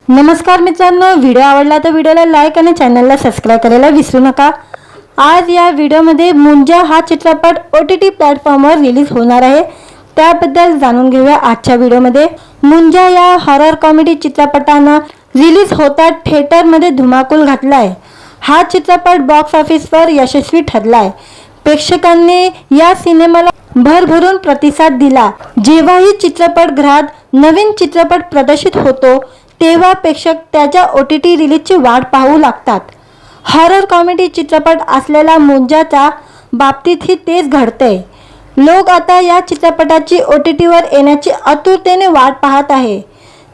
नमस्कार मित्रांनो, व्हिडिओ आवडला तर व्हिडिओला लाईक आणि चॅनलला सबस्क्राइब करायला विसरू नका। आज या व्हिडिओमध्ये मुंजा हा चित्रपट OTT प्लॅटफॉर्मवर रिलीज होणार आहे, त्याबद्दल जाणून घेऊया आजच्या व्हिडिओमध्ये। मुंजा या हॉरर कॉमेडी चित्रपटाने रिलीज होता थिएटरमध्ये धुमाकूल घातलाय। हा चित्रपट बॉक्स ऑफिसवर यशस्वी ठरलाय। प्रेक्षकांनी या सिनेमाला भरभरून प्रतिसाद दिला। जेव्हाही चित्रपटगृहात नवीन चित्रपट प्रदर्शित होतो तेव्हा प्रेक्षक त्याच्या OTT रिलीजची वाट पाहू लागतात। हॉरर कॉमेडी चित्रपट असलेला मुंजाच्या बाबतीतही तेच घडतंय। लोक आता या चित्रपटाची OTT वर येण्याची आतुरतेने वाट पाहत आहे।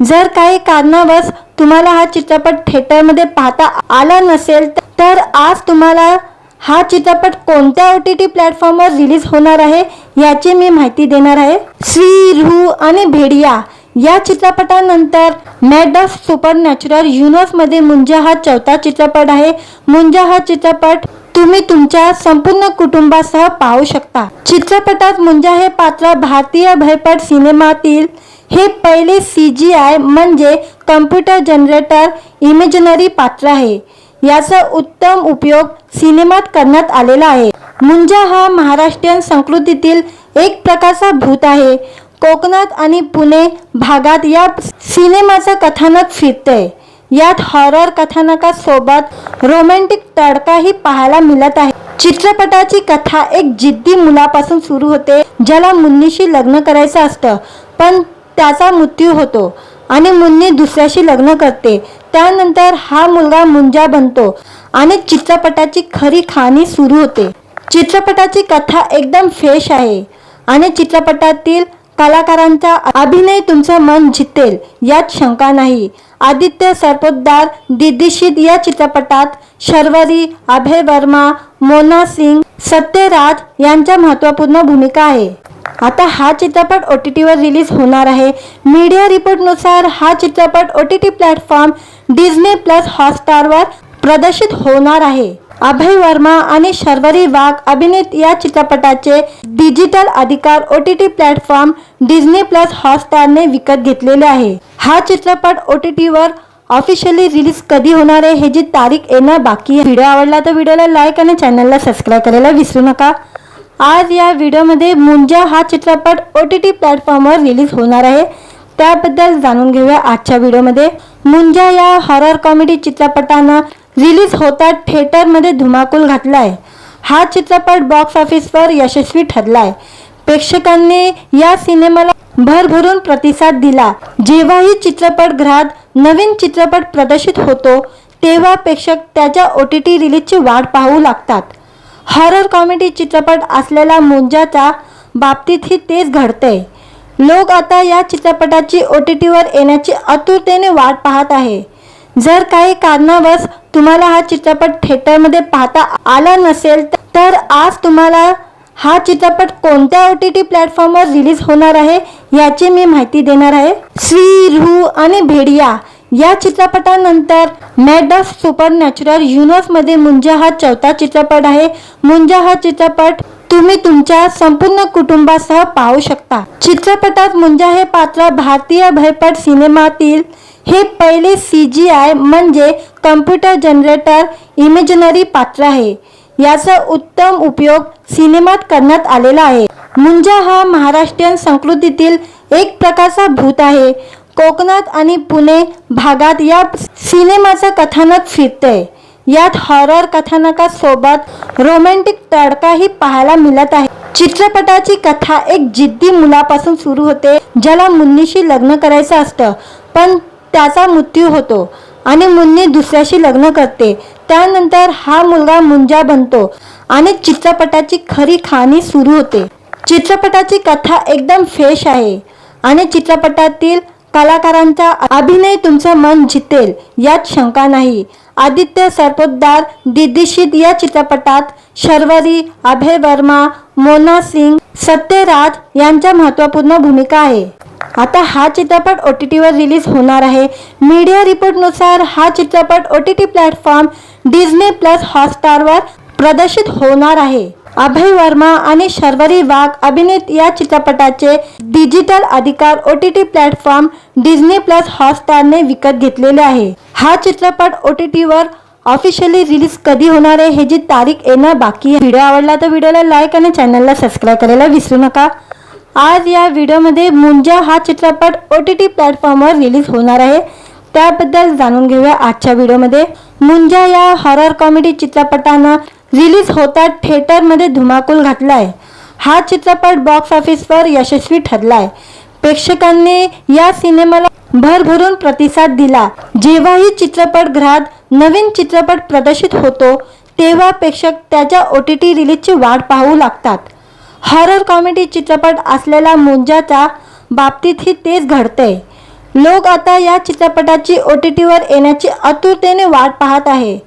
जर काही कारणावश तुम्हाला हा चित्रपट थिएटरमध्ये पाहता आला नसेल तर आज तुम्हाला हा चित्रपट कोणत्या OTT प्लॅटफॉर्मवर रिलीज होणार आहे याची मी माहिती देणार आहे। श्री रूह आणि भेडिया या चित्रपटानंतर मॅड ऑफ सुपरनॅचरल युनिव्हर्समध्ये मुंजा हा चौथा चित्रपट आहे। मुंजा हा चित्रपट तुम्ही तुमच्या संपूर्ण कुटुंबासह पाहू शकता। चित्रपटात मुंजा हे पात्र भारतीय भयपट सिनेमातील हे पहिले CGI म्हणजे कम्प्युटर जनरेटर इमेजिनरी पात्र आहे। याचा उत्तम उपयोग सिनेमात करण्यात आलेला आहे। मुंजा हा महाराष्ट्रीयन संस्कृतीतील एक प्रकारचा भूत आहे। कोकणात आणि पुणे भागात या सिनेमाचं कथानक फिरतंय। यात हॉरर कथानकासोबत रोमॅन्टिक तडकाही पाहायला मिळत आहे। चित्रपटाची कथा एक जिद्दी मुलापासून सुरू होते ज्याला मुन्नीशी लग्न करायचं असतं, पण त्याचा मृत्यू होतो आणि मुन्नी दुसऱ्याशी लग्न करते। त्यानंतर हा मुलगा मुंजा बनतो आणि चित्रपटाची खरी कहाणी सुरू होते। चित्रपटाची कथा एकदम फ्रेश आहे आणि चित्रपटातील कलाकारांचा अभिनय तुमचं मन जितेल यात शंका नाही। आदित्य सरपोतदार दिग्दर्शित या चित्रपटात शर्वरी, अभय वर्मा, मोना सिंग, सत्यराज यांच्या महत्त्वपूर्ण भूमिका आहे। आता हा चित्रपट OTT वर रिलीज होणार आहे। मीडिया रिपोर्टनुसार हा चित्रपट OTT प्लॅटफॉर्म Disney+ हॉटस्टारवर प्रदर्शित होणार आहे। अभय वर्मा आणि शर्वरी वाघ अभिनीत या चित्रपटाचे डिजिटल अधिकार OTT प्लॅटफॉर्म Disney+ हॉटस्टारने विकत घेतलेले आहे। हा चित्रपट OTT वर ऑफिशियली रिलीज कधी होणार आहे ह्याची तारीख येणं बाकी आहे। व्हिडिओ आवडला तर व्हिडिओला लाईक आणि चॅनलला सबस्क्राइब करायला विसरू नका। आज या व्हिडिओमध्ये मुंजा हा चित्रपट OTT प्लॅटफॉर्मवर रिलीज होणार आहे, त्याबद्दल जाणून घेऊया आजच्या व्हिडिओमध्ये। मुंजा या हॉरर कॉमेडी चित्रपटाने रिलीज होता थिएटरमध्ये धुमाकूल घातलाय। हा चित्रपट बॉक्स ऑफिसवर यशस्वी ठरलाय। प्रेक्षकांनी या सिनेमाला भरभरून प्रतिसाद दिला। जेव्हाही चित्रपटगृहात नवीन चित्रपट प्रदर्शित होतो तेव्हा प्रेक्षक त्याच्या OTT रिलीजची वाट पाहू लागतात। हॉरर कॉमेडी चित्रपट असलेला मुंजाच्या बाबतीतही तेच घडतंय। लोक आता या चित्रपटाची OTT वर येण्याची आतुरतेने वाट पाहत आहे। जर काही कारणावश तुम्हाला हा चित्रपट थिएटरमध्ये पाहता आला नसेल तर आज तुम्हाला हा चित्रपट कोणत्या OTT प्लॅटफॉर्मवर रिलीज होणार आहे याची मी माहिती देणार आहे। श्री रूह आणि भेडिया या चित्रपटानंतर मॅड ऑफ सुपरनॅचरल युनिव्हर्समध्ये मुंजा हा चौथा चित्रपट आहे। मुंजा हा चित्रपट तुम्ही तुमच्या संपूर्ण कुटुंबासह पाहू शकता। चित्रपटात मुंजा हे पात्र भारतीय भयपट सिनेमातील हे पहिले CGI म्हणजे कम्प्युटर जनरेटर इमेजिनरी पात्र आहे। याचा उत्तम उपयोग सिनेमात करण्यात आलेला आहे। मुंजा हा महाराष्ट्रीयन संस्कृतीतील एक प्रकारचा भूत आहे। कोकणात आणि पुणे भागात या सिनेमाचं कथानक फिरतंय। यात हॉरर कथानकासोबत रोमॅन्टिक तडकाही पाहायला मिळत आहे। चित्रपटाची कथा एक जिद्दी मुलापासून सुरू होते ज्याला मुन्नीशी लग्न करायचं असतं, पण त्याचा मृत्यू होतो आणि मुन्नी दुसऱ्याशी लग्न करते। त्यानंतर हा मुलगा मुंजा बनतो आणि चित्रपटाची खरी कहाणी सुरू होते। चित्रपटाची कथा एकदम फ्रेश आहे आणि चित्रपटातील कलाकारांचा अभिनय तुमचं मन जितेल यात शंका नाही। आदित्य सरपोतदार दिग्दर्शित या चित्रपटात शर्वरी, अभय वर्मा, मोना सिंग, सत्यराज यांच्या महत्त्वपूर्ण भूमिका आहे। आता हा चित्रपट OTT वर रिलीज होणार आहे। मीडिया रिपोर्टनुसार हा चित्रपट OTT प्लॅटफॉर्म Disney+ हॉटस्टारवर प्रदर्शित होणार आहे। अभय वर्मा आणि शर्वरी वाघ अभिनीत या चित्रपटाचे डिजिटल अधिकार OTT प्लॅटफॉर्म डिझनी प्लस हॉटस्टारने विकत घेतलेले आहे। हा चित्रपट OTT वर ऑफिशियली रिलीज कधी होणार आहे ह्याची तारीख येणं बाकी आहे। व्हिडिओ आवडला तर व्हिडिओला लाईक आणि चॅनलला सबस्क्राईब करायला विसरू नका। आज या व्हिडिओमध्ये मुंजा हा चित्रपट OTT प्लॅटफॉर्मवर रिलीज होणार आहे, त्याबद्दल जाणून घेऊया आजच्या व्हिडिओमध्ये। मुंजा या हॉरर कॉमेडी चित्रपटानं रिलीज होता थिएटरमध्ये धुमाकूल घातलाय। हा चित्रपट बॉक्स ऑफिसवर यशस्वी ठरलाय। प्रेक्षकांनी या सिनेमाला भरभरून प्रतिसाद दिला। जेव्हाही चित्रपटगृहात नवीन चित्रपट प्रदर्शित होतो तेव्हा प्रेक्षक त्याच्या OTT रिलीजची वाट पाहू लागतात। हॉरर कॉमेडी चित्रपट असलेला मुंजाच्या बाबतीतही तेच घडतंय। लोक आता या चित्रपटाची OTT वर येण्याची आतुरतेने वाट पाहत आहे।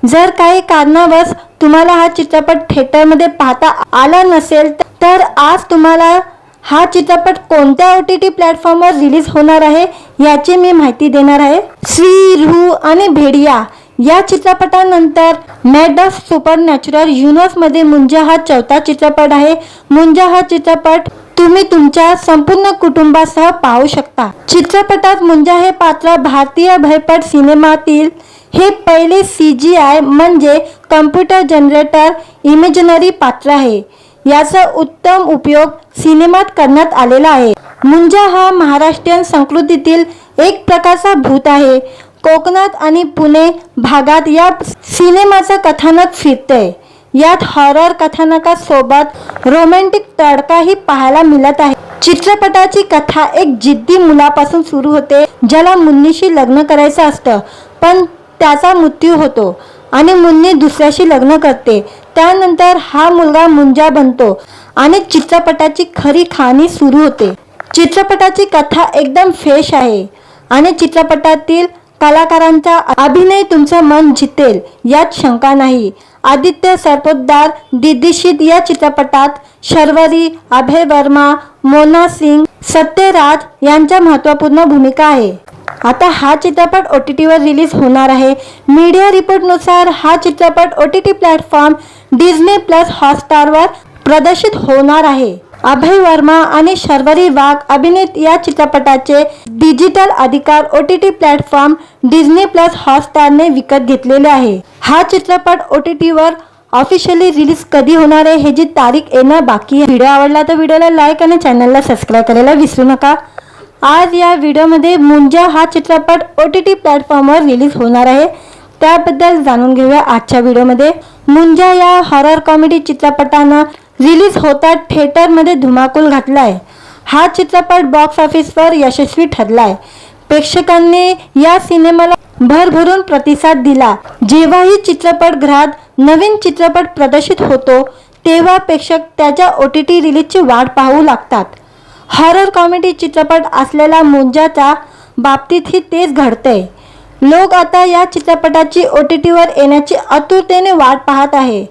जर काही कारणावश तुम्हाला हा चित्रपट थिएटरमध्ये पाहता आला नसेल तर आज तुम्हाला हा चित्रपट कोणत्या OTT प्लॅटफॉर्मवर रिलीज होणार आहे याची मी माहिती देणार आहे। श्री रूह आणि भेडिया या चित्रपटानंतर मॅड ऑफ सुपरनॅचरल युनिव्हर्समध्ये मुंजा हा चौथा चित्रपट आहे। मुंजा हा चित्रपट तुम्ही तुमच्या संपूर्ण कुटुंबासह पाहू शकता। चित्रपटात मुंजा हे पात्र भारतीय भयपट सिनेमातील हे पहिले CGI म्हणजे कम्प्युटर जनरेटर इमेजिनरी पात्र आहे। याचा उत्तम उपयोग सिनेमात करण्यात आलेला आहे। मुंजा हा महाराष्ट्रीयन संस्कृतीतील एक प्रकारचा भूत आहे। कोकणात आणि पुणे भागात या सिनेमाचं कथानक फिरतंय। यात हॉरर कथानकासोबत रोमॅन्टिक तडकाही पाहायला मिळत आहे। चित्रपटाची कथा एक जिद्दी मुलापासून सुरू होते ज्याला मुन्नीशी लग्न करायचं असतं, पण त्याचा मृत्यू होतो आणि मुन्नी दुसऱ्याशी लग्न करते। त्यानंतर हा मुलगा मुंजा बनतो आणि चित्रपटाची खरी कहाणी सुरू होते। चित्रपटाची कथा एकदम फ्रेश आहे आणि चित्रपटातील कलाकारांचा अभिनय तुमचं मन जितेल यात शंका नाही। आदित्य सरपोतदार दिग्दर्शित या चित्रपटात शर्वरी, अभय वर्मा, मोना सिंग, सत्यराज यांच्या महत्त्वपूर्ण भूमिका आहे। आता हा चित्रपट OTT वर रिलीज होणार आहे। मीडिया रिपोर्टनुसार हा चित्रपट OTT प्लॅटफॉर्म डिझनी प्लस हॉटस्टारवर प्रदर्शित होणार आहे। अभय वर्मा आणि शर्वरी वाघ अभिनीत या चित्रपटाचे डिजिटल अधिकार OTT प्लॅटफॉर्म डिझनी प्लस हॉटस्टारने विकत घेतलेले आहे। हा चित्रपट OTT वर ऑफिशियली रिलीज कधी होणार आहे ह्याची तारीख येणं बाकी आहे। व्हिडिओ आवडला तर व्हिडिओला लाईक आणि चॅनलला सबस्क्राईब करायला विसरू नका। आज या व्हिडिओमध्ये मुंजा हा चित्रपट OTT प्लॅटफॉर्मवर रिलीज होणार आहे, त्याबद्दल जाणून घेऊया आजच्या व्हिडिओमध्ये। मुंजा या हॉरर कॉमेडी चित्रपटानं रिलीज होता थिएटरमध्ये धुमाकूल घातलाय। हा चित्रपट बॉक्स ऑफिसवर यशस्वी ठरलाय। प्रेक्षकांनी या सिनेमाला भरभरून प्रतिसाद दिला। जेव्हाही चित्रपटगृहात नवीन चित्रपट प्रदर्शित होतो तेव्हा प्रेक्षक त्याच्या OTT रिलीजची वाट पाहू लागतात। हॉरर कॉमेडी चित्रपट असलेला मुंजाच्या बाबतीतही तेच घडतंय। लोक आता या चित्रपटाची OTT वर येण्याची आतुरतेने वाट पाहत आहे।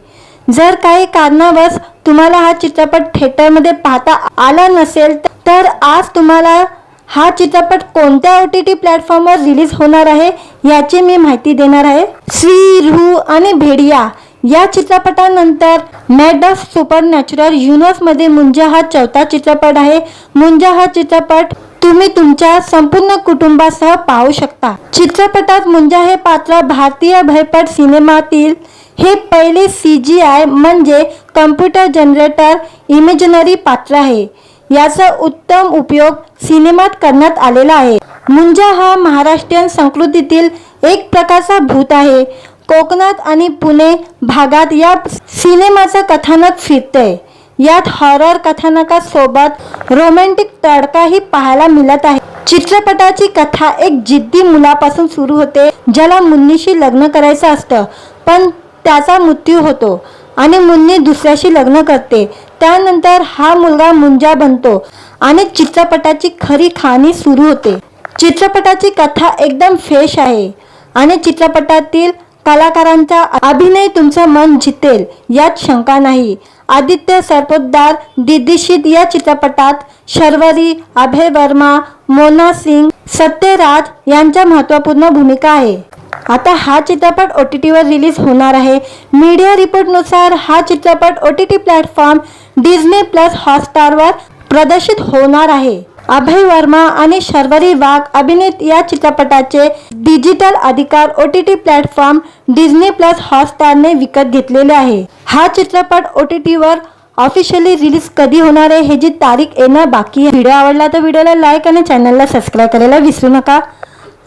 जर काही कारणावश तुम्हाला हा चित्रपट थिएटरमध्ये पाहता आला नसेल तर आज तुम्हाला हा चित्रपट कोणत्या OTT प्लॅटफॉर्मवर रिलीज होणार आहे याची मी माहिती देणार आहे। श्री रूह आणि भेडिया या चित्रपटानंतर मॅड ऑफ सुपरनॅचरल युनिव्हर्समध्ये मुंजा हा चौथा चित्रपट आहे। मुंजा हा चित्रपट तुम्ही तुमच्या संपूर्ण कुटुंबासह पाहू शकता। चित्रपटात मुंजा हे पात्र भारतीय भयपट सिनेमातील हे पहिले CGI म्हणजे कम्प्युटर जनरेटर इमेजिनरी पात्र आहे। याचा उत्तम उपयोग सिनेमात करण्यात आलेला आहे। मुंजा हा महाराष्ट्रीयन संस्कृतीतील एक प्रकारचा भूत आहे। कोकणात आणि पुणे भागात या सिनेमाचं कथानक फिरतंय। यात हॉरर कथानकासोबत रोमॅन्टिक तडकाही पाहायला मिळत आहे। चित्रपटाची कथा एक जिद्दी मुलापासून सुरू होते ज्याला मुन्नीशी लग्न करायचं असतं, पण त्याचा मृत्यू होतो आणि मुन्नी दुसऱ्याशी लग्न करते। त्यानंतर हा मुलगा मुंजा बनतो आणि चित्रपटाची खरी कहाणी सुरू होते। चित्रपटाची कथा एकदम फ्रेश आहे आणि चित्रपटातील कलाकारांचा अभिनय तुमचं मन जितेल यात शंका नाही। आदित्य सरपोतदार दिग्दर्शित या चित्रपटात शर्वरी, अभय वर्मा, मोना सिंग, सत्यराज यांच्या महत्त्वपूर्ण भूमिका आहे। आता हा चित्रपट OTT वर रिलीज होणार आहे। मीडिया रिपोर्टनुसार हा चित्रपट OTT प्लॅटफॉर्म डिझनी प्लस हॉटस्टारवर प्रदर्शित होणार आहे। अभय वर्मा आणि शर्वरी वाघ अभिनीत या चित्रपटाचे डिजिटल अधिकार OTT प्लॅटफॉर्म डिझनी प्लस हॉटस्टारने विकत घेतलेले आहे। हा चित्रपट OTT वर ऑफिशियली रिलीज कधी होणार आहे ह्याची तारीख येणं बाकी आहे। व्हिडिओ आवडला तर व्हिडिओला लाईक आणि चॅनलला सबस्क्राईब करायला विसरू नका।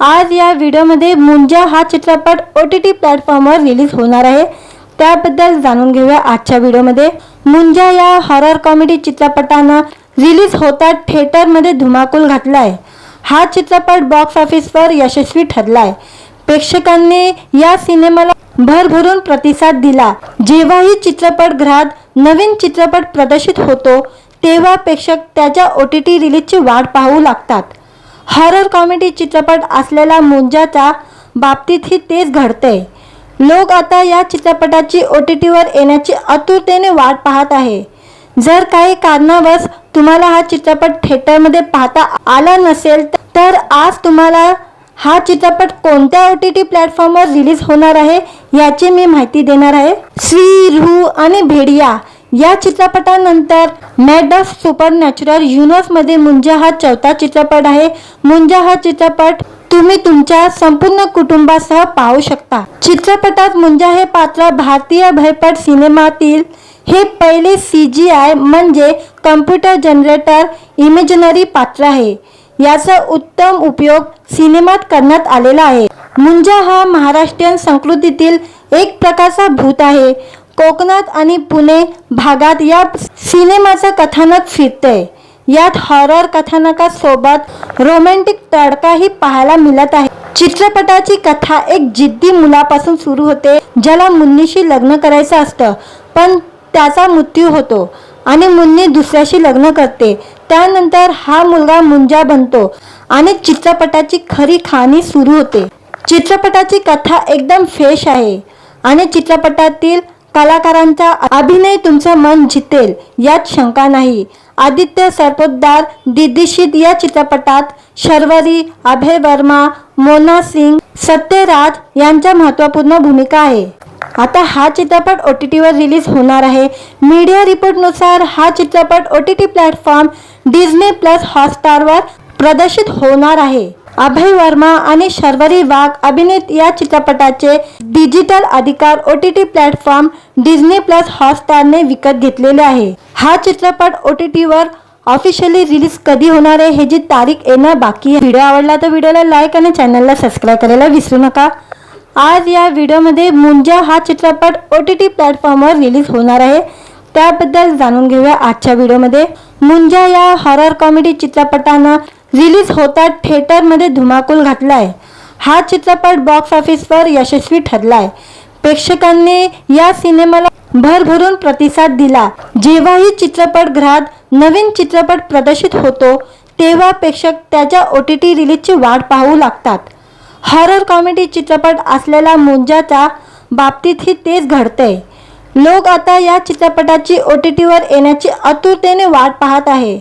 आज या व्हिडिओमध्ये मुंजा हा चित्रपट OTT प्लॅटफॉर्मवर रिलीज होणार आहे, त्याबद्दल जाणून घेऊया आजच्या व्हिडिओमध्ये। मुंजा या हॉरर कॉमेडी चित्रपटानं रिलीज होता थिएटरमध्ये धुमाकूल घातलाय। हा चित्रपट बॉक्स ऑफिसवर यशस्वी ठरलाय। प्रेक्षकांनी या सिनेमाला भरभरून प्रतिसाद दिला। जेव्हाही चित्रपटगृहात नवीन चित्रपट प्रदर्शित होतो तेव्हा प्रेक्षक त्याच्या OTT रिलीजची वाट पाहू लागतात। हॉरर कॉमेडी चित्रपट असलेला मुंजाच्या बाबतीतही तेच घडतंय। लोक आता या चित्रपटाची OTT वर येण्याची आतुरतेने वाट पाहत आहे। जर काही कारणावश तुम्हाला हा चित्रपट थिएटरमध्ये पाहता आला नसेल तर आज तुम्हाला हा चित्रपट कोणत्या OTT प्लॅटफॉर्मवर रिलीज होणार आहे याची मी माहिती देणार आहे। श्री रूह आणि भेडिया या चित्रपटानंतर मॅड ऑफ सुपरनॅचरल युनिव्हर्समध्ये मुंजा हा चौथा चित्रपट आहे। मुंजा हा चित्रपट तुम्ही तुमच्या संपूर्ण कुटुंबासह पाहू शकता। चित्रपटात मुंजा हे पात्र भारतीय भयपट सिनेमातील हे पहिले CGI म्हणजे कम्प्युटर जनरेटर इमेजनरी पात्र आहे। याचा उत्तम उपयोग सिनेमात करण्यात आलेला आहे। मुंजा हा महाराष्ट्रीयन संस्कृतीतील एक प्रकारचा भूत आहे। कोकणात आणि पुणे भागात या सिनेमाचं कथानक फिरतंय। यात हॉरर कथानकासोबत रोमॅन्टिक तडकाही पाहायला मिळत आहे। चित्रपटाची कथा एक जिद्दी मुलापासून सुरू होते ज्याला मुन्नीशी लग्न करायचं असतं, पण त्याचा मृत्यू होतो आणि मुन्नी दुसऱ्याशी लग्न करते। त्यानंतर हा मुलगा मुंजा बनतो आणि चित्रपटाची खरी कहाणी सुरू होते। चित्रपटाची कथा एकदम फ्रेश आहे आणि चित्रपटातील कलाकारांचा अभिनय तुमचं मन जितेल यात शंका नाही। आदित्य सरपोतदार दिग्दर्शित या चित्रपटात शर्वरी, अभय वर्मा, मोना सिंग, सत्यराज यांच्या महत्त्वपूर्ण भूमिका आहे। आता हा चित्रपट OTT वर रिलीज होणार आहे। मीडिया रिपोर्टनुसार हा चित्रपट OTT प्लॅटफॉर्म डिझनी प्लस हॉटस्टारवर प्रदर्शित होणार आहे। अभय वर्मा आणि शर्वरी वाघ अभिनीत या चित्रपटाचे डिजिटल अधिकार OTT प्लॅटफॉर्म डिझनी प्लस हॉटस्टारने विकत घेतलेले आहे। हा चित्रपट OTT वर ऑफिशियली रिलीज कधी होणार आहे ह्याची तारीख येणं बाकी आहे। व्हिडिओ आवडला तर व्हिडिओला लाईक आणि चॅनलला सबस्क्राईब करायला विसरू नका। आज या व्हिडिओमध्ये मुंजा हा चित्रपट OTT प्लॅटफॉर्मवर रिलीज होणार आहे, त्याबद्दल जाणून घेऊया आजच्या व्हिडिओमध्ये। मुंजा या हॉरर कॉमेडी चित्रपटानं रिलीज होता थिएटरमध्ये धुमाकूल घातलाय। हा चित्रपट बॉक्स ऑफिसवर यशस्वी ठरलाय। प्रेक्षकांनी या सिनेमाला भरभरून प्रतिसाद दिला। जेव्हाही चित्रपटगृहात नवीन चित्रपट प्रदर्शित होतो तेव्हा प्रेक्षक त्याच्या OTT रिलीजची वाट पाहू लागतात। हॉरर कॉमेडी चित्रपट असलेला मुंजाच्या बाबतीतही तेच घडतंय। लोक आता या चित्रपटाची OTT वर येण्याची आतुरतेने वाट पाहत आहे।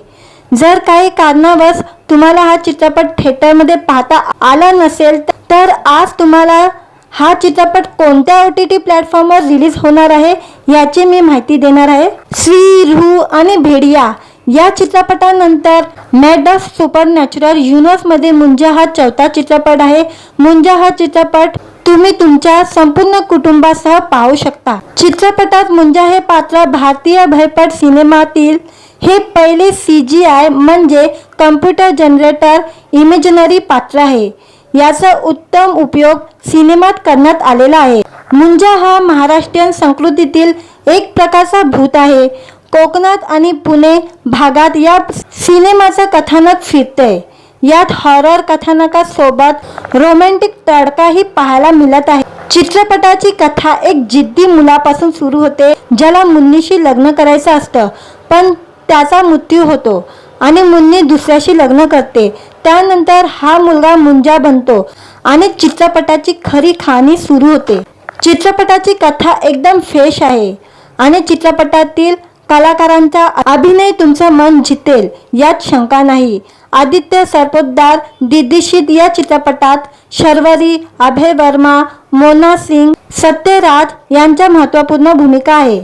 जर काही कारणावश तुम्हाला हा चित्रपट थिएटरमध्ये पाहता आला नसेल तर आज तुम्हाला हा चित्रपट कोणत्या OTT प्लॅटफॉर्मवर रिलीज होणार आहे याची मी माहिती देणार आहे। श्री रूह आणि भेडिया या चित्रपटानंतर मॅड ऑफ सुपरनॅचरल युनिव्हर्समध्ये मुंजा हा चौथा चित्रपट आहे। मुंजा हा चित्रपट तुम्ही तुमच्या संपूर्ण कुटुंबासह पाहू शकता। चित्रपटात मुंजा हे पात्र भारतीय भयपट सिनेमातील हे पहिले CGI म्हणजे कम्प्युटर जनरेटर इमेजनरी पात्र आहे। याचा उत्तम उपयोग सिनेमात करण्यात आलेला आहे। मुंजा हा महाराष्ट्रीयन संस्कृतीतील एक प्रकारचा भूत आहे। कोकणात आणि पुणे भागात या सिनेमाचं कथानक फिरतंय। यात हॉरर कथानकासोबत रोमॅन्टिक तडकाही पाहायला मिळत आहे। चित्रपटाची कथा एक जिद्दी मुलापासून सुरू होते ज्याला मुन्नीशी लग्न करायचं असतं, पण त्याचा मृत्यू होतो आणि मुन्नी दुसऱ्याशी लग्न करते। त्यानंतर हा मुलगा मुंजा बनतो आणि चित्रपटाची खरी कहाणी सुरू होते। चित्रपटाची कथा एकदम फ्रेश आहे आणि चित्रपटातील कलाकारांचा अभिनय तुमचं मन जितेल यात शंका नाही। आदित्य सरपोतदार दिग्दर्शित या चित्रपटात शर्वरी, अभय वर्मा, मोना सिंग, सत्यराज यांच्या महत्त्वपूर्ण भूमिका आहे.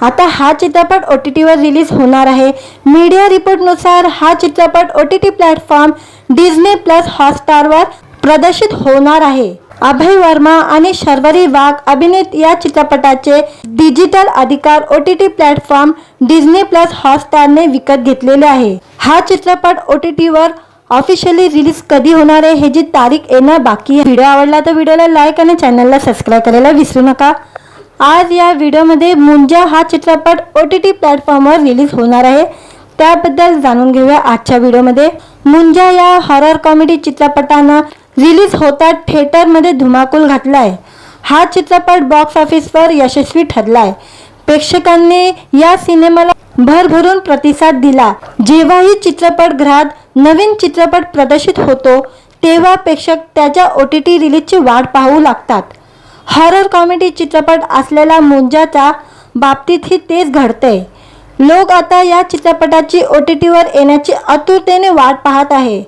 आता हा चित्रपट OTTवर रिलीज होणार आहे. मीडिया रिपोर्टनुसार हा चित्रपट OTT प्लॅटफॉर्म Disney+ हॉटस्टारवर प्रदर्शित होणार आहे. अभय वर्मा आणि शर्वरी वाघ अभिनीत या चित्रपटाचे डिजिटल अधिकार OTT प्लॅटफॉर्म Disney+ हॉटस्टारने विकत घेतलेले आहे. हा चित्रपट OTTवर ऑफिशियली रिलीज कधी होणार आहे ह्याची तारीख येणं बाकी आहे. व्हिडिओ आवडला तर व्हिडिओला लाईक आणि चॅनलला सबस्क्राईब करायला विसरू नका. आज या व्हिडिओमध्ये मुंजा हा चित्रपट OTT प्लॅटफॉर्मवर रिलीज होणार आहे, त्याबद्दल जाणून घेऊया आजच्या व्हिडिओमध्ये. मुंजा या हॉरर कॉमेडी चित्रपटानं रिलीज होता थिएटरमध्ये धुमाकूल घातलाय. हा चित्रपट बॉक्स ऑफिसवर यशस्वी ठरलाय. प्रेक्षकांनी या सिनेमाला भरभरून प्रतिसाद दिला. जेव्हाही चित्रपटगृहात नवीन चित्रपट प्रदर्शित होतो तेव्हा प्रेक्षक त्याच्या OTT रिलीजची वाट पाहू लागतात. हॉरर कॉमेडी चित्रपट असलेल्या मुंजाच्या बाबतीतही तेच घडतंय. लोक आता या चित्रपटाची OTTवर येण्याची आतुरतेने वाट पाहत आहे.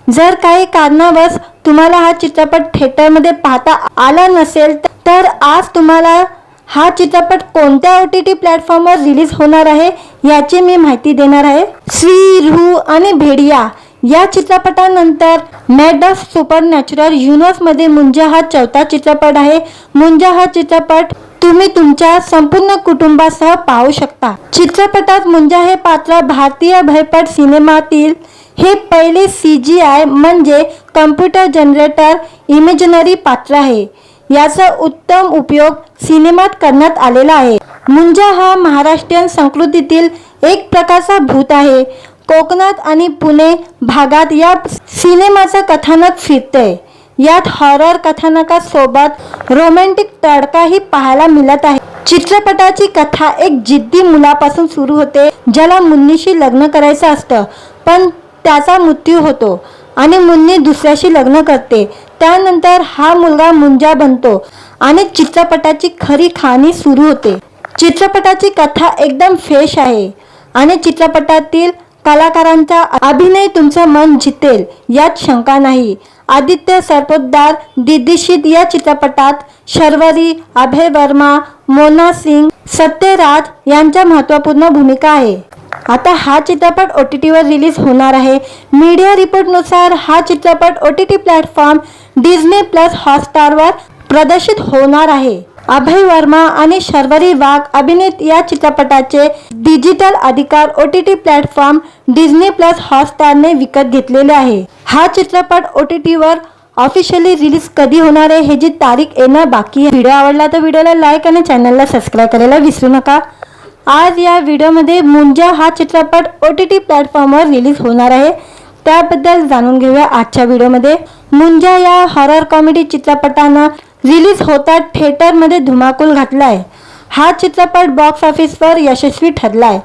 जर काही कारणावश तुम्हाला हा चित्रपट थिएटरमध्ये पाहता आला नसेल तर आज तुम्हाला हा चित्रपट कोणत्या OTT प्लॅटफॉर्मवर रिलीज होणार आहे याची मी माहिती देणार आहे. स्त्री, रूह आणि भेडिया या चित्रपटानंतर मॅड ऑफ सुपरनॅचरल युनिव्हर्समध्ये मुंजा हा चौथा चित्रपट आहे. मुंजा हा चित्रपट तुम्ही तुमच्या संपूर्ण कुटुंबासह पाहू शकता. चित्रपटात मुंजा हे पात्र भारतीय भयपट सिनेमातील हे पहिले CGI म्हणजे कम्प्युटर जनरेटर इमेजनरी पात्र आहे. याचा उत्तम उपयोग सिनेमात करण्यात आलेला आहे. मुंजा हा महाराष्ट्रीयन संस्कृतीतील एक प्रकारचा भूत आहे. कोकणात आणि पुणे भागात या सिनेमाचं कथानक फिरतंय. यात हॉरर कथानकासोबत रोमॅन्टिक तडकाही पाहायला मिळत आहे. चित्रपटाची कथा एक जिद्दी मुलापासून सुरू होते ज्याला मुन्नीशी लग्न करायचं असतं, पण त्याचा मृत्यू होतो आणि मुन्नी दुसऱ्याशी लग्न करते. त्यानंतर हा मुलगा मुंजा बनतो आणि चित्रपटाची खरी कहाणी सुरू होते. चित्रपटाची कथा एकदम फ्रेश आहे आणि चित्रपटातील कलाकारांचा अभिनय तुमचं मन जितेल यात शंका नाही. आदित्य सरपोतदार दिग्दर्शित या चित्रपटात शर्वरी, अभय वर्मा, मोना सिंग, सत्यराज यांच्या महत्त्वपूर्ण भूमिका आहे. आता हा चित्रपट OTTवर रिलीज होणार आहे. मीडिया रिपोर्टनुसार हा चित्रपट OTT प्लॅटफॉर्म Disney+ हॉटस्टारवर प्रदर्शित होणार आहे. अभय वर्मा आणि शर्वरी वाघ अभिनीत या चित्रपटाचे डिजिटल अधिकार OTT प्लॅटफॉर्म Disney+ हॉटस्टारने विकत घेतलेले आहे. हा चित्रपट OTTवर ऑफिशियली रिलीज कधी होणार आहे ह्याची तारीख येणं बाकी आहे. व्हिडिओ आवडला तर व्हिडिओला लाईक आणि चॅनलला सबस्क्राईब करायला विसरू नका. आज या व्हिडिओमध्ये मुंजा हा चित्रपट OTT प्लॅटफॉर्मवर रिलीज होणार आहे, त्याबद्दल जाणून घेऊया आजच्या व्हिडिओमध्ये. मुंजा या हॉरर कॉमेडी चित्रपटानं रिलीज होता थिएटरमध्ये धुमाकूल घातलाय. हा चित्रपट बॉक्स ऑफिसवर यशस्वी ठरलाय.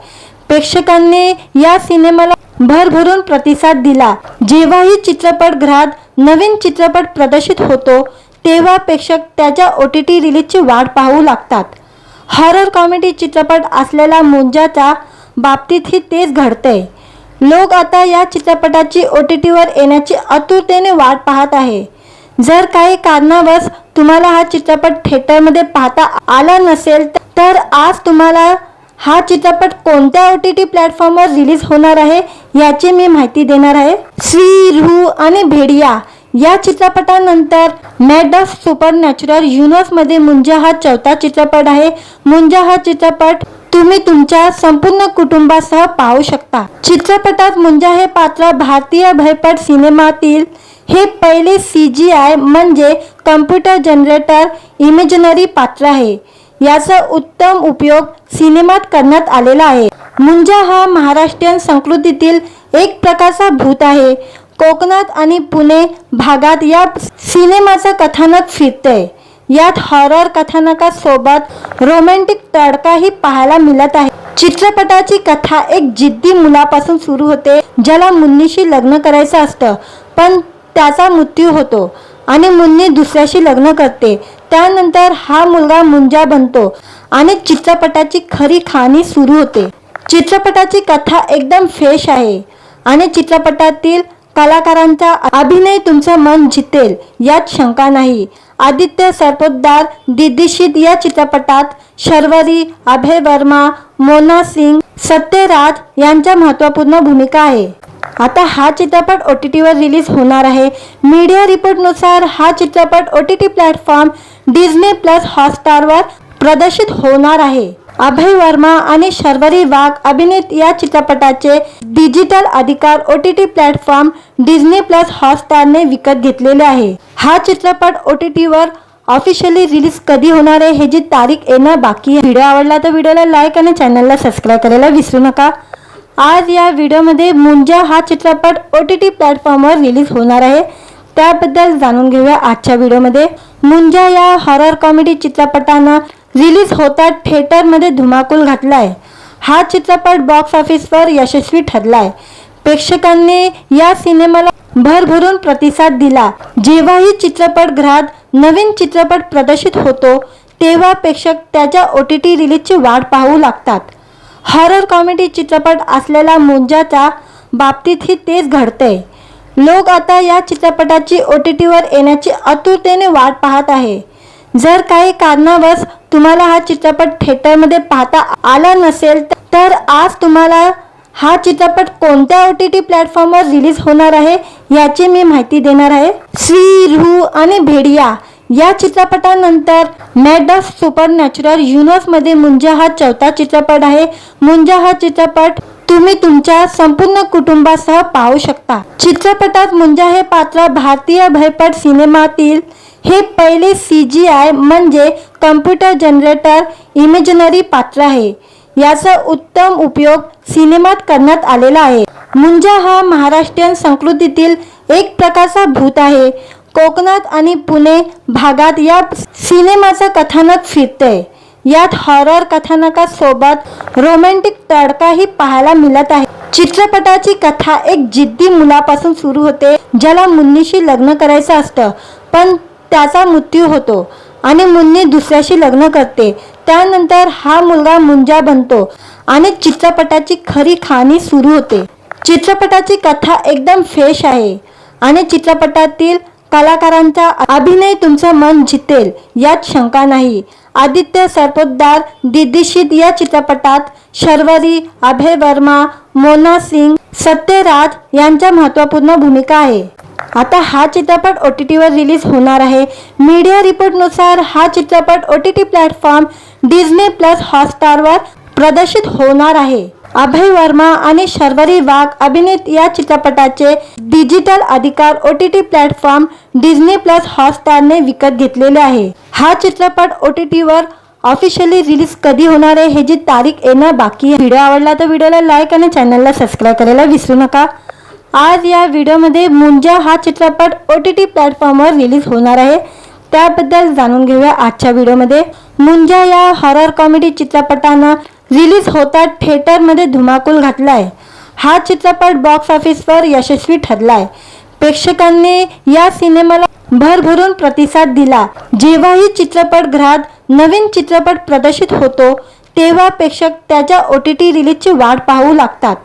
प्रेक्षकांनी या सिनेमाला भरभरून प्रतिसाद दिला. जेव्हाही चित्रपटगृहात नवीन चित्रपट प्रदर्शित होतो तेव्हा प्रेक्षक त्याच्या OTT रिलीजची वाट पाहू लागतात. हॉरर कॉमेडी चित्रपट असलेल्या मुंजाच्या बाबतीतही तेच घडतंय. लोक आता या चित्रपटाची OTTवर येण्याची आतुरतेने वाट पाहत आहे. जर काही कारणावश तुम्हाला हा चित्रपट थिएटरमध्ये पाहता आला नसेल तर आज तुम्हाला हा चित्रपट कोणत्या OTT प्लॅटफॉर्मवर रिलीज होणार आहे याची मी माहिती देणार आहे. स्त्री, रूह आणि भेडिया या चित्रपटानंतर मॅड ऑफ सुपरनॅचरल युनिव्हर्समध्ये मुंजा हा चौथा चित्रपट आहे. मुंजा हा चित्रपट तुम्ही तुमच्या संपूर्ण कुटुंबासह पाहू शकता. चित्रपटात मुंजा हे पात्र भारतीय भयपट सिनेमातील हे पहिले CGI म्हणजे कम्प्युटर जनरेटर इमेजनरी पात्र आहे. याचा उत्तम उपयोग सिनेमात करण्यात आलेला आहे. मुंजा हा महाराष्ट्रीयन संस्कृतीतील एक प्रकारचा भूत आहे. कोकणात आणि पुणे भागात या सिनेमाचं कथानक फिरतंय. यात हॉरर कथानकासोबत रोमॅन्टिक तडकाही पाहायला मिळत आहे. चित्रपटाची कथा एक जिद्दी मुलापासून सुरू होते ज्याला मुन्नीशी लग्न करायचं असतं, पण त्याचा मृत्यू होतो आणि मुन्नी दुसऱ्याशी लग्न करते. त्यानंतर हा मुलगा मुंजा बनतो आणि चित्रपटाची खरी कहाणी सुरू होते. चित्रपटाची कथा एकदम फ्रेश आहे आणि चित्रपटातील कलाकारांचा अभिनय तुमचं मन जितेल यात शंका नाही. आदित्य सरपोतदार दिदिशीत या चित्रपटात शर्वरी, अभय वर्मा, मोना सिंग, सत्यराज यांच्या महत्त्वपूर्ण भूमिका आहे. आता हा चित्रपट OTT वर रिलीज होणार आहे. मीडिया रिपोर्टनुसार हा चित्रपट OTT प्लॅटफॉर्म डिझनी प्लस हॉटस्टारवर प्रदर्शित होणार आहे. अभय वर्मा आणि शर्वरी वाघ अभिनीत या चित्रपटाचे डिजिटल अधिकार OTT प्लॅटफॉर्म डिझनी प्लस हॉटस्टारने विकत घेतलेले आहे. हा चित्रपट OTT वर ऑफिशियली रिलीज कधी होणार आहे ह्याची तारीख येणं बाकी आहे. व्हिडिओ आवडला तर व्हिडिओला लाईक आणि चॅनलला सबस्क्राईब करायला विसरू नका. आज या व्हिडिओमध्ये मुंजा हा चित्रपट OTT प्लॅटफॉर्मवर रिलीज होणार आहे, त्याबद्दल जाणून घेऊया आजच्या व्हिडिओमध्ये. मुंजा या हॉरर कॉमेडी चित्रपटानं रिलीज होतात थिएटरमध्ये धुमाकूल घातलाय. हा चित्रपट बॉक्स ऑफिसवर यशस्वी ठरलाय. प्रेक्षकांनी या सिनेमाला भरभरून प्रतिसाद दिला. जेव्हाही चित्रपटगृहात नवीन चित्रपट प्रदर्शित होतो तेव्हा प्रेक्षक त्याच्या OTT रिलीजची वाट पाहू लागतात. हॉरर कॉमेडी चित्रपट असलेला मुंजाच्या बाबतीतही तेच घडतंय. लोक आता या चित्रपटाची OTT वर येण्याची आतुरतेने वाट पाहत आहे. जर काही कारणावश तुम्हाला हा चित्रपट थिएटरमध्ये पाहता आला नसेल तर आज तुम्हाला हा चित्रपट कोणत्या OTT प्लॅटफॉर्मवर रिलीज होणार आहे याची मी माहिती देणार आहे. स्त्री, रूह आणि भेडिया या चित्रपटानंतर मॅड ऑफ सुपरनॅचरल युनिव्हर्समध्ये मुंजा हा चौथा चित्रपट आहे. मुंजा हा चित्रपट तुम्ही तुमच्या संपूर्ण कुटुंबासह पाहू शकता. चित्रपटात मुंजा हे पात्र भारतीय भयपट सिनेमातील हे पहिले CGI म्हणजे कम्प्युटर जनरेटर इमेजनरी पात्र आहे. याचा उत्तम उपयोग सिनेमात करण्यात आलेला आहे. मुंजा हा महाराष्ट्रीयन संस्कृतीतील एक प्रकारचा भूत आहे. कोकणात आणि पुणे भागात या सिनेमाचं कथानक फिरतंय. यात हॉरर कथानकासोबत रोमॅन्टिक तडकाही पाहायला मिळत आहे. चित्रपटाची कथा एक जिद्दी मुलापासून सुरू होते ज्याला मुन्नीशी लग्न करायचं असतं, पण त्याचा मृत्यू होतो आणि मुन्नी दुसऱ्याशी लग्न करते. त्यानंतर हा मुलगा मुंजा बनतो आणि चित्रपटाची खरी कहाणी सुरू होते. चित्रपटाची कथा एकदम फ्रेश आहे आणि चित्रपटातील कलाकारांचा अभिनय तुमचं मन जितेल यात शंका नाही. आदित्य सरपोतदार दिदिशीत या चित्रपटात शर्वरी, अभय वर्मा, मोना सिंग, सत्यराज यांच्या महत्त्वपूर्ण भूमिका आहे. आता हा चित्रपट OTT वर रिलीज होणार आहे. मीडिया रिपोर्टनुसार हा चित्रपट OTT प्लॅटफॉर्म डिझनी प्लस हॉटस्टारवर प्रदर्शित होणार आहे. अभय वर्मा आणि शर्वरी वाघ अभिनीत या चित्रपटाचे डिजिटल अधिकार OTT प्लॅटफॉर्म डिझनी प्लस हॉटस्टारने विकत घेतलेले आहे. हा चित्रपट OTT वर ऑफिशियली रिलीज कधी होणार आहे ह्याची तारीख येणं बाकी आहे. व्हिडिओ आवडला तर व्हिडिओला लाईक आणि चॅनलला सबस्क्राईब करायला विसरू नका. आज या व्हिडिओमध्ये मुंजा हा चित्रपट OTT प्लॅटफॉर्मवर रिलीज होणार आहे, त्याबद्दल जाणून घेऊया आजच्या व्हिडिओमध्ये. मुंजा या हॉरर कॉमेडी चित्रपटानं रिलीज होतात थिएटरमध्ये धुमाकूल घातलाय. हा चित्रपट बॉक्स ऑफिसवर यशस्वी ठरलाय. प्रेक्षकांनी या सिनेमाला भरभरून प्रतिसाद दिला. जेव्हाही चित्रपटगृहात नवीन चित्रपट प्रदर्शित होतो तेव्हा प्रेक्षक त्याच्या OTT रिलीजची वाट पाहू लागतात.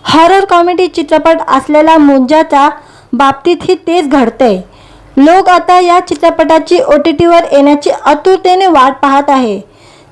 हॉरर कॉमेडी चित्रपट असलेला मुंजाच्या बाबतीतही तेच घडतंय. लोक आता या चित्रपटाची OTT वर येण्याची आतुरतेने वाट पाहत आहे.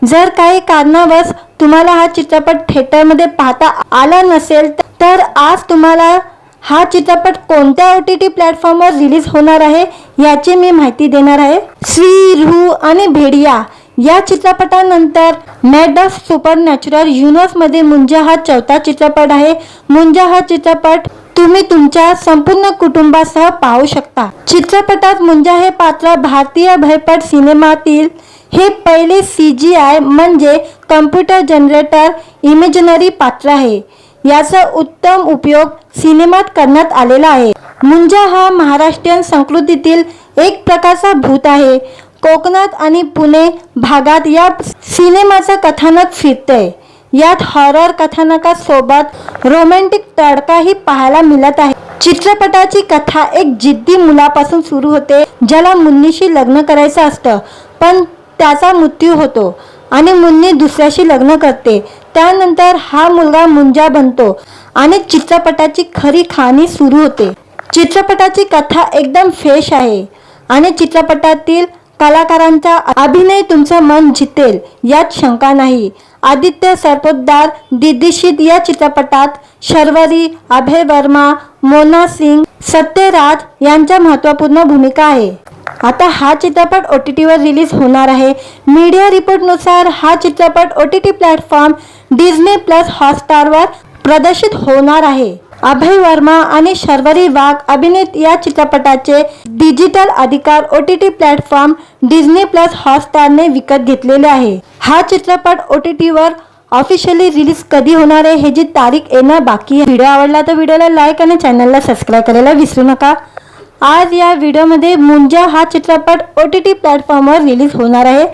जर काही कारणावश तुम्हाला हा चित्रपट थिएटरमध्ये पाहता आला नसेल तर आज तुम्हाला हा चित्रपट कोणत्या OTT प्लॅटफॉर्मवर रिलीज होणार आहे याची मी माहिती देणार आहे. स्त्री, रूह आणि भेडिया या चित्रपटानंतर मॅड ऑफ सुपरनॅचरल युनिव्हर्समध्ये मुंजा हा चौथा चित्रपट आहे. मुंजा हा चित्रपट तुम्ही तुमच्या संपूर्ण कुटुंबासह पाहू शकता. चित्रपटात मुंजा हे पात्र भारतीय भयपट सिनेमातील हे पहिले CGI म्हणजे कम्प्युटर जनरेटर इमेजनरी पात्र आहे. याचा उत्तम उपयोग सिनेमात करण्यात आलेला आहे. मुंजा हा महाराष्ट्रीयन संस्कृतीतील एक प्रकारचा भूत आहे. कोकणात आणि पुणे भागात या सिनेमाचं कथानक फिरतंय. यात हॉरर कथानकासोबत रोमॅन्टिक तडकाही पाहायला मिळत आहे. चित्रपटाची कथा एक जिद्दी मुलापासून सुरू होते ज्याला मुन्नीशी लग्न करायचं असतं, पण त्याचा मृत्यू होतो आणि मुन्नी दुसऱ्याशी लग्न करते. त्यानंतर हा मुलगा मुंजा बनतो आणि चित्रपटाची खरी कहाणी सुरू होते. चित्रपटाची कथा एकदम फ्रेश आहे आणि चित्रपटातील कलाकारांचा अभिनय तुमचं मन जितेल यात शंका नाही. आदित्य सरपोतदार दिग्दर्शित या चित्रपटात शर्वरी, अभय वर्मा, मोना सिंग, सत्यराज यांच्या महत्त्वपूर्ण भूमिका आहे. आता हा चित्रपट OTT वर रिलीज होणार आहे. मीडिया रिपोर्टनुसार हा चित्रपट OTT प्लॅटफॉर्म डिझनी प्लस हॉटस्टारवर प्रदर्शित होणार आहे. अभय वर्मा आणि शर्वरी वाघ अभिनीत या चित्रपटाचे डिजिटल अधिकार OTT प्लॅटफॉर्म डिझनी प्लस हॉटस्टारने विकत घेतलेले आहे. हा चित्रपट OTT वर ऑफिशियली रिलीज कधी होणार आहे ह्याची तारीख येणं बाकी आहे. व्हिडिओ आवडला तर व्हिडिओला लाईक आणि चॅनलला सबस्क्राईब करायला विसरू नका. आज या व्हिडिओमध्ये मुंजा हा चित्रपट OTT प्लॅटफॉर्मवर रिलीज होणार आहे.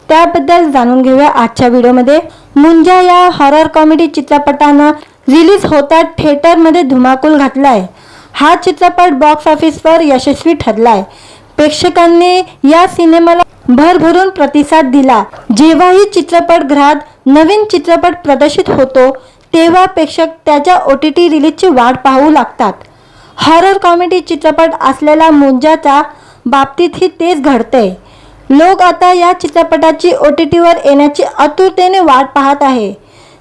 त्याबद्दल जाणून घेऊया आजच्या व्हिडिओमध्ये. मुंजा या हॉरर कॉमेडी चित्रपटानं रिलीज होतात थिएटरमध्ये धुमाकूल घातलाय. हा चित्रपट बॉक्स ऑफिसवर यशस्वी ठरलाय. प्रेक्षकांनी या सिनेमाला भरभरून प्रतिसाद दिला. जेव्हाही चित्रपटगृहात नवीन चित्रपट प्रदर्शित होतो तेव्हा प्रेक्षक त्याच्या OTT रिलीजची वाट पाहू लागतात. हॉरर कॉमेडी चित्रपट असलेला मुंजाच्या बाबतीतही तेच घडतंय. लोक आता या चित्रपटाची OTT वर येण्याची आतुरतेने वाट पाहत आहे.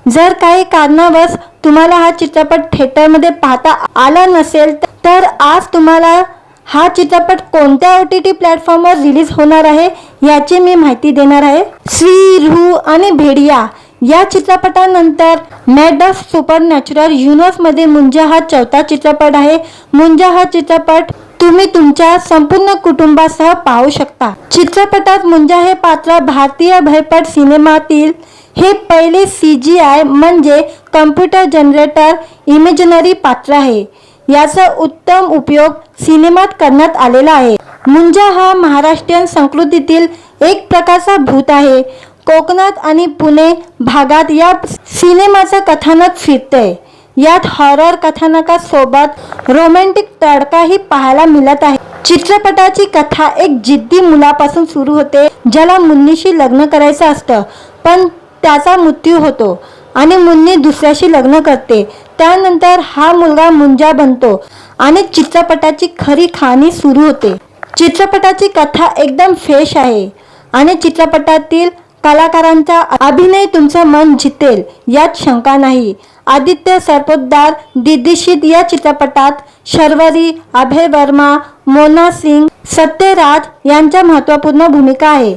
जर काही कारणावश तुम्हाला हा चित्रपट थिएटरमध्ये पाहता आला नसेल तर आज तुम्हाला हा चित्रपट कोणत्या OTT प्लॅटफॉर्मवर रिलीज होणार आहे याची मी माहिती देणार आहे. श्री, रूह आणि भेडिया या चित्रपटानंतर मॅड ऑफ सुपरनॅचरल युनिव्हर्समध्ये मुंजा हा चौथा चित्रपट आहे. मुंजा हा चित्रपट तुम्ही तुमच्या संपूर्ण कुटुंबासह पाहू शकता. चित्रपटात मुंजा हे पात्र भारतीय भयपट सिनेमातील हे पहिले CGI म्हणजे कम्प्युटर जनरेटर इमेजनरी पात्र आहे. याचा उत्तम उपयोग सिनेमात करण्यात आलेला आहे. मुंजा हा महाराष्ट्रीयन संस्कृतीतील एक प्रकारचा भूत आहे. कोकणात आणि पुणे भागात या सिनेमाचं कथानक फिरतंय. यात हॉरर कथानकासोबत रोमॅन्टिक तडकाही पाहायला मिळत आहे. चित्रपटाची कथा एक जिद्दी मुलापासून सुरू होते ज्याला मुन्नीशी लग्न करायचं असतं पण त्याचा मृत्यू होतो आणि मुन्नी दुसऱ्याशी लग्न करते. त्यानंतर हा मुलगा मुंजा बनतो आणि चित्रपटाची खरी कहाणी सुरू होते. चित्रपटाची कथा एकदम फ्रेश आहे आणि चित्रपटातील कलाकारांचा अभिनय तुमचं मन जितेल यात शंका नाही. आदित्य सरपोतदार दिग्दर्शित या चित्रपटात शर्वरी, अभय वर्मा, मोना सिंग, सत्यराज यांच्या महत्त्वपूर्ण भूमिका आहे.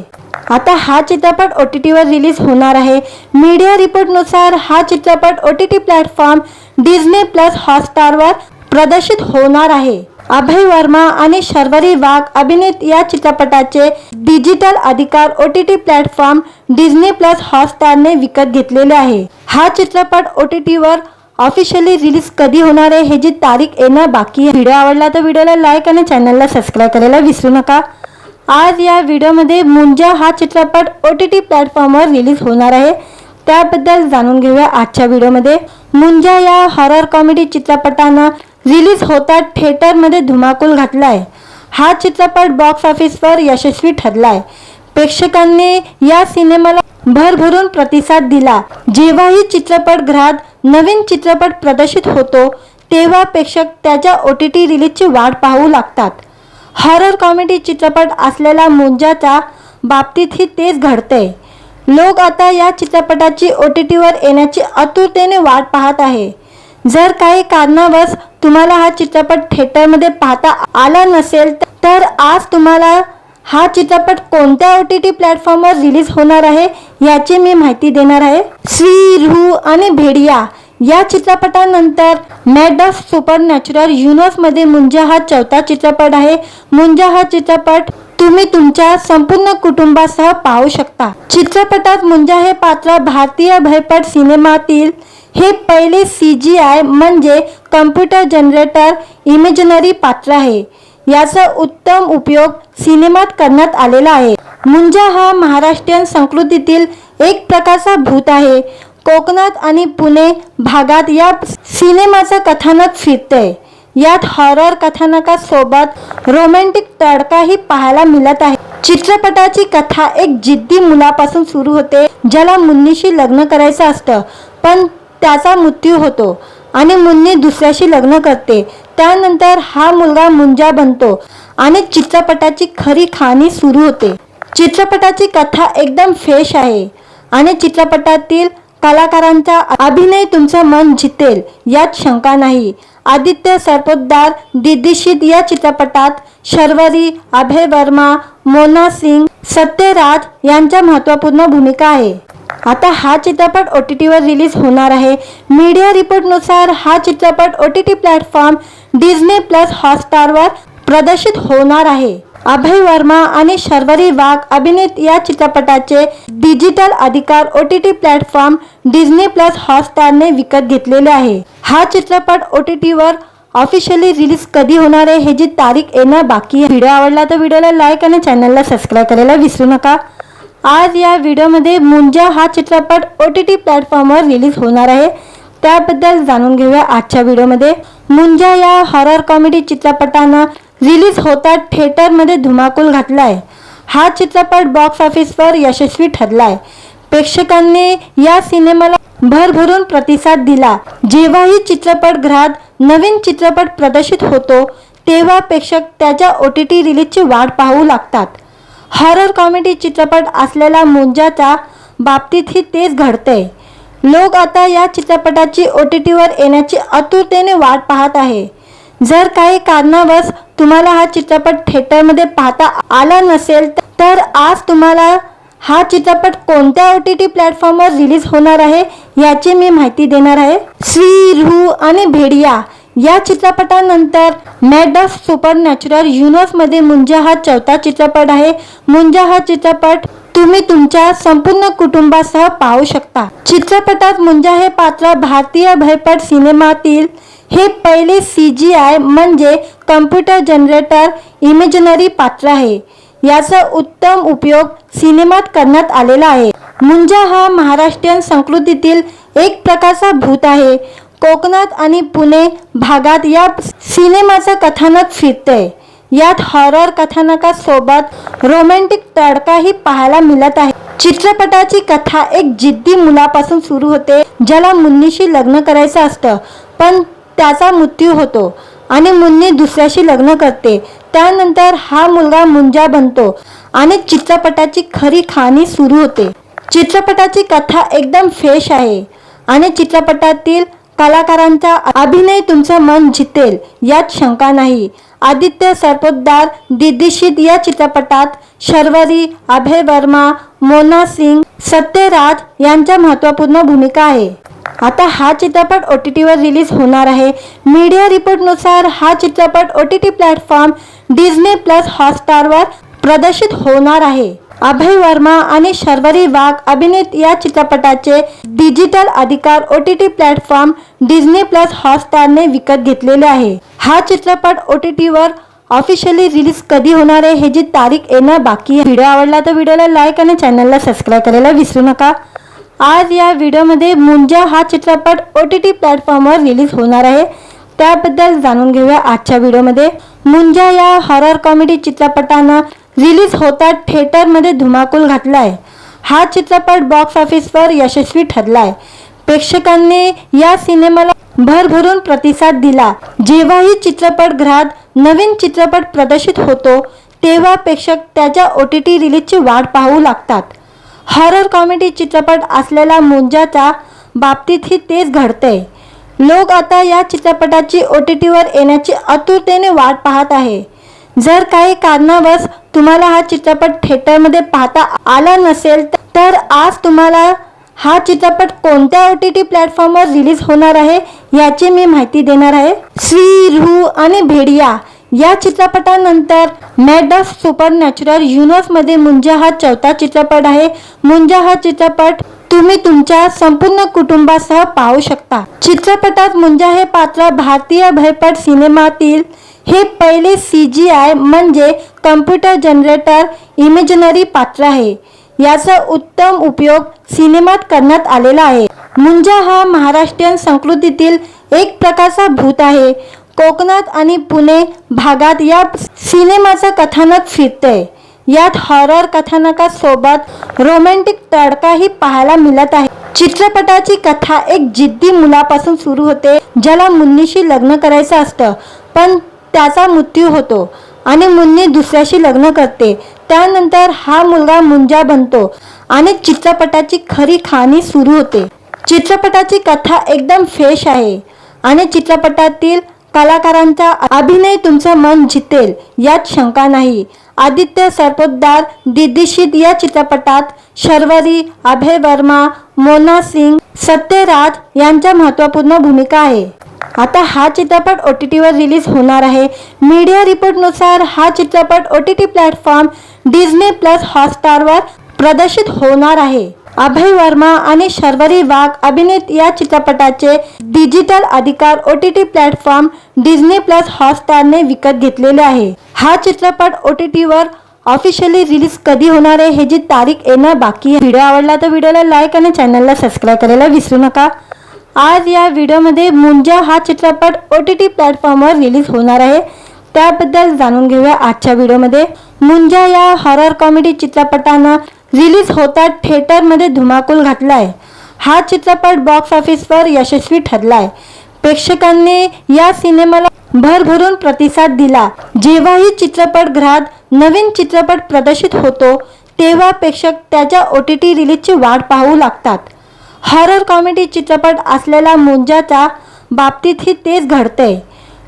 आता हा चित्रपट OTT वर रिलीज होणार आहे. मीडिया रिपोर्टनुसार हा चित्रपट OTT प्लॅटफॉर्म डिझनी प्लस हॉटस्टारवर प्रदर्शित होणार आहे. अभय वर्मा आणि शर्वरी वाघ अभिनीत या चित्रपटाचे डिजिटल अधिकार OTT प्लॅटफॉर्म डिझनी प्लस हॉटस्टारने विकत घेतलेले आहे. हा चित्रपट OTT वर ऑफिशियली रिलीज कधी होणार आहे ह्याची तारीख येणं बाकी आहे. व्हिडिओ आवडला तर व्हिडिओला लाईक आणि चॅनलला सबस्क्राईब करायला विसरू नका. आज या व्हिडिओमध्ये मुंजा हा चित्रपट OTT प्लॅटफॉर्मवर रिलीज होणार आहे. त्याबद्दल जाणून घेऊया आजच्या व्हिडिओमध्ये. मुंजा या हॉरर कॉमेडी चित्रपटानं रिलीज होतात थिएटरमध्ये धुमाकूल घातलाय. हा चित्रपट बॉक्स ऑफिसवर यशस्वी ठरलाय. प्रेक्षकांनी या सिनेमाला भरभरून प्रतिसाद दिला. जेव्हाही चित्रपटगृहात नवीन चित्रपट प्रदर्शित होतो तेव्हा प्रेक्षक त्याच्या OTT रिलीजची वाट पाहू लागतात. हॉरर कॉमेडी चित्रपट असलेला मुंजाच्या बाबतीतही तेच घडतंय. लोक आता या चित्रपटाची OTT वर येण्याची आतुरतेने वाट पाहत आहे. जर काही कारणावश तुम्हाला हा चित्रपट थिएटरमध्ये पाहता आला नसेल तर आज तुम्हाला हा चित्रपट कोणत्या OTT प्लॅटफॉर्मवर रिलीज होणार आहे याची मी माहिती देणार आहे. श्री, रूह आणि भेडिया या चित्रपटानंतर मॅड ऑफ सुपरनॅचरल युनिव्हर्समध्ये मुंजा हा चौथा चित्रपट आहे. मुंजा हा चित्रपट तुम्ही तुमच्या संपूर्ण कुटुंबासह पाहू शकता. चित्रपटात मुंजा हे पात्र भारतीय भयपट सिनेमातील हे पहिले CGI म्हणजे कम्प्युटर जनरेटर इमेजनरी पात्र आहे. याचा उत्तम उपयोग सिनेमात करण्यात आलेला आहे. मुंजा हा महाराष्ट्रीयन संस्कृतीतील एक प्रकारचा भूत आहे. कोकणात आणि पुणे भागात या सिनेमाचं कथानक फिरतंय. यात हॉरर कथानकासोबत रोमॅन्टिक तडकाही पाहायला मिळत आहे. चित्रपटाची कथा एक जिद्दी मुलापासून सुरू होते ज्याला मुन्नीशी लग्न करायचं असतं पण त्याचा मृत्यू होतो आणि मुन्नी दुसऱ्याशी लग्न करते. त्यानंतर हा मुलगा मुंजा बनतो आणि चित्रपटाची खरी कहाणी सुरू होते। चित्रपटाची कथा एकदम फ्रेश आहे आणि चित्रपटातील कलाकारांचा अभिनय तुमचं मन जितेल यात शंका नाही। आदित्य सरपोतदार दिग्दर्शित या चित्रपटात शर्वरी, अभय वर्मा, मोना सिंग, सत्यराज यांच्या महत्त्वपूर्ण भूमिका आहे। आता हा चित्रपट OTT वर रिलीज होणार आहे। मीडिया रिपोर्टनुसार हा चित्रपट OTT प्लॅटफॉर्म डिझनी प्लस हॉटस्टारवर प्रदर्शित होणार आहे। अभय वर्मा आणि शर्वरी वाघ अभिनीत या चित्रपटाचे डिजिटल अधिकार OTT प्लॅटफॉर्म डिझनी प्लस हॉटस्टारने विकत घेतलेले आहे। हा चित्रपट OTT वर ऑफिशियली रिलीज कधी होणार आहे ह्याची तारीख येणं बाकी आहे। व्हिडिओ आवडला तर व्हिडिओला लाईक आणि चॅनलला सबस्क्राईब करायला विसरू नका। आज या व्हिडिओमध्ये मुंजा हा चित्रपट OTT प्लॅटफॉर्मवर रिलीज होणार आहे, त्याबद्दल जाणून घेऊया आजच्या व्हिडिओमध्ये। मुंजा या हॉरर कॉमेडी चित्रपटानं रिलीज होता थिएटरमध्ये धुमाकूल घातलाय। हा चित्रपट बॉक्स ऑफिसवर यशस्वी ठरलाय। प्रेक्षकांनी या सिनेमाला भरभरून प्रतिसाद दिला। जेव्हाही चित्रपटगृहात नवीन चित्रपट प्रदर्शित होतो तेव्हा प्रेक्षक त्याच्या OTT रिलीजची वाट पाहू लागतात। हॉरर कॉमेडी चित्रपट असलेला मुंजाच्या बाबतीतही तेच घडतंय। लोक आता या चित्रपटाची OTT वर येण्याची आतुरतेने वाट पाहत आहे। जर काही कारणावश तुम्हाला हा चित्रपट थिएटरमध्ये पाहता आला नसेल तर आज तुम्हाला हा चित्रपट कोणत्या OTT प्लॅटफॉर्मवर रिलीज होणार आहे याची मी माहिती देणार आहे। श्री, रूह आणि भेडिया या चित्रपटानंतर मॅड ऑफ सुपरनॅचरल युनिव्हर्समध्ये मुंजा हा चौथा चित्रपट आहे। मुंजा हा चित्रपट तुम्ही तुमच्या संपूर्ण कुटुंबासह पाहू शकता। चित्रपटात मुंजा हे पात्र भारतीय भयपट सिनेमातील हे पहिले CGI म्हणजे कम्प्युटर जनरेटर इमेजिनरी पात्र आहे। याचा उत्तम उपयोग सिनेमात करण्यात आलेला आहे। मुंजा हा महाराष्ट्रीयन संस्कृतीतील एक प्रकारचा भूत आहे। कोकणात आणि पुणे भागात या सिनेमाचं कथानक फिरतंय। यात हॉरर कथानकासोबत रोमॅन्टिक तडकाही पाहायला मिळत आहे। चित्रपटाची कथा एक जिद्दी मुलापासून सुरू होते ज्याला मुन्नीशी लग्न करायचं असतं, पण त्याचा मृत्यू होतो आणि मुन्नी दुसऱ्याशी लग्न करते। त्यानंतर हा मुलगा मुंजा बनतो आणि चित्रपटाची खरी कहाणी सुरू होते। चित्रपटाची कथा एकदम फ्रेश आहे आणि चित्रपटातील कलाकारांचा अभिनय तुमचं मन जितेल यात शंका नाही। आदित्य सरपोतदार दिग्दर्शित या चित्रपटात शर्वरी, अभय वर्मा, मोना सिंग, सत्यराज यांच्या महत्त्वपूर्ण भूमिका आहे। आता हा चित्रपट OTT वर रिलीज होणार आहे। मीडिया रिपोर्टनुसार हा चित्रपट OTT प्लॅटफॉर्म डिझनी प्लस हॉटस्टारवर प्रदर्शित होणार आहे। अभय वर्मा आणि शर्वरी वाघ अभिनीत या चित्रपटाचे डिजिटल अधिकार OTT प्लॅटफॉर्म डिझनी प्लस हॉटस्टारने विकत घेतलेले आहे। हा चित्रपट OTT वर ऑफिशियली रिलीज कधी होणार आहे ह्याची तारीख येणं बाकी आहे। व्हिडिओ आवडला तर व्हिडिओला लाईक आणि चॅनलला सबस्क्राईब करायला विसरू नका। आज या व्हिडिओमध्ये मुंजा हा चित्रपट OTT प्लॅटफॉर्मवर रिलीज होणार आहे, त्याबद्दल जाणून घेऊया आजच्या व्हिडिओमध्ये। मुंजा या हॉरर कॉमेडी चित्रपटानं रिलीज होता थिएटरमध्ये धुमाकूल घातलाय। हा चित्रपट बॉक्स ऑफिसवर यशस्वी ठरलाय। प्रेक्षकांनी या सिनेमाला भरभरून प्रतिसाद दिला। जेव्हाही चित्रपटगृहात नवीन चित्रपट प्रदर्शित होतो तेव्हा प्रेक्षक त्याच्या OTT रिलीजची वाट पाहू लागतात। हॉरर कॉमेडी चित्रपट असलेला मुंजाच्या बाबतीतही तेच घडतंय। लोक आता या चित्रपटाची OTT वर येण्याची आतुरतेने वाट पाहत आहे। जर काही कारणावश तुम्हाला हा चित्रपट थिएटरमध्ये पाहता आला नसेल तर आज तुम्हाला हा चित्रपट कोणत्या OTT प्लॅटफॉर्मवर रिलीज होणार आहे याची मी माहिती देणार आहे। श्री, रूह आणि भेडिया या चित्रपटानंतर मॅड ऑफ सुपरनॅचरल युनिव्हर्समध्ये मुंजा हा चौथा चित्रपट आहे। मुंजा हा चित्रपट तुम्ही तुमच्या संपूर्ण कुटुंबासह पाहू शकता। चित्रपटात मुंजा हे पात्र भारतीय भयपट सिनेमातील हे पहिले CGI म्हणजे कम्प्युटर जनरेटर इमेजिनरी पात्र आहे। याचा उत्तम उपयोग सिनेमात करण्यात आलेला आहे। मुंजा हा महाराष्ट्रीयन संस्कृतीतील एक प्रकारचा भूत आहे। कोकणात आणि पुणे भागात या सिनेमाचं कथानक फिरतंय। यात हॉरर कथानकासोबत रोमॅन्टिक तडकाही पाहायला मिळत आहे। चित्रपटाची कथा एक जिद्दी मुलापासून सुरू होते ज्याला मुन्नीशी लग्न करायचं असतं, पण त्याचा मृत्यू होतो आणि मुन्नी दुसऱ्याशी लग्न करते. त्यानंतर हा मुलगा मुंजा बनतो आणि चित्रपटाची खरी कहाणी सुरू होते. चित्रपटाची कथा एकदम फ्रेश आहे आणि चित्रपटातील कलाकारांचा अभिनय तुमचं मन जितेल यात शंका नाही. आदित्य सरपोतदार दिग्दर्शित या चित्रपटात शर्वरी, अभय वर्मा, मोना सिंग, सत्यराज यांच्या महत्त्वपूर्ण भूमिका आहे. आता हा चित्रपट OTT वर रिलीज होणार आहे. मीडिया रिपोर्टनुसार हा चित्रपट OTT प्लॅटफॉर्म Disney+ हॉटस्टारवर प्रदर्शित होणार आहे. अभय वर्मा आणि शर्वरी वाघ अभिनीत या चित्रपटाचे डिजिटल अधिकार OTT प्लॅटफॉर्म Disney+ हॉटस्टारने विकत घेतलेले आहे. हा चित्रपट OTT वर ऑफिशियली रिलीज कधी होणार आहे ह्याची तारीख येणं बाकी आहे. व्हिडिओ आवडला तर व्हिडिओला लाईक आणि चॅनलला सबस्क्राईब करायला विसरू नका. आज या व्हिडिओमध्ये मुंजा हा चित्रपट OTT प्लॅटफॉर्मवर रिलीज होणार आहे, त्याबद्दल जाणून घेऊया आजच्या व्हिडिओमध्ये. मुंजा या हॉरर कॉमेडी चित्रपटानं रिलीज होता थिएटरमध्ये धुमाकूल घातलाय. हा चित्रपट बॉक्स ऑफिसवर यशस्वी ठरलाय. प्रेक्षकांनी या सिनेमाला भरभरून प्रतिसाद दिला. जेव्हाही चित्रपटगृहात नवीन चित्रपट प्रदर्शित होतो तेव्हा प्रेक्षक त्याच्या OTT रिलीजची वाट पाहू लागतात. हॉरर कॉमेडी चित्रपट असलेला मुंजाच्या बाबतीतही तेच घडतंय.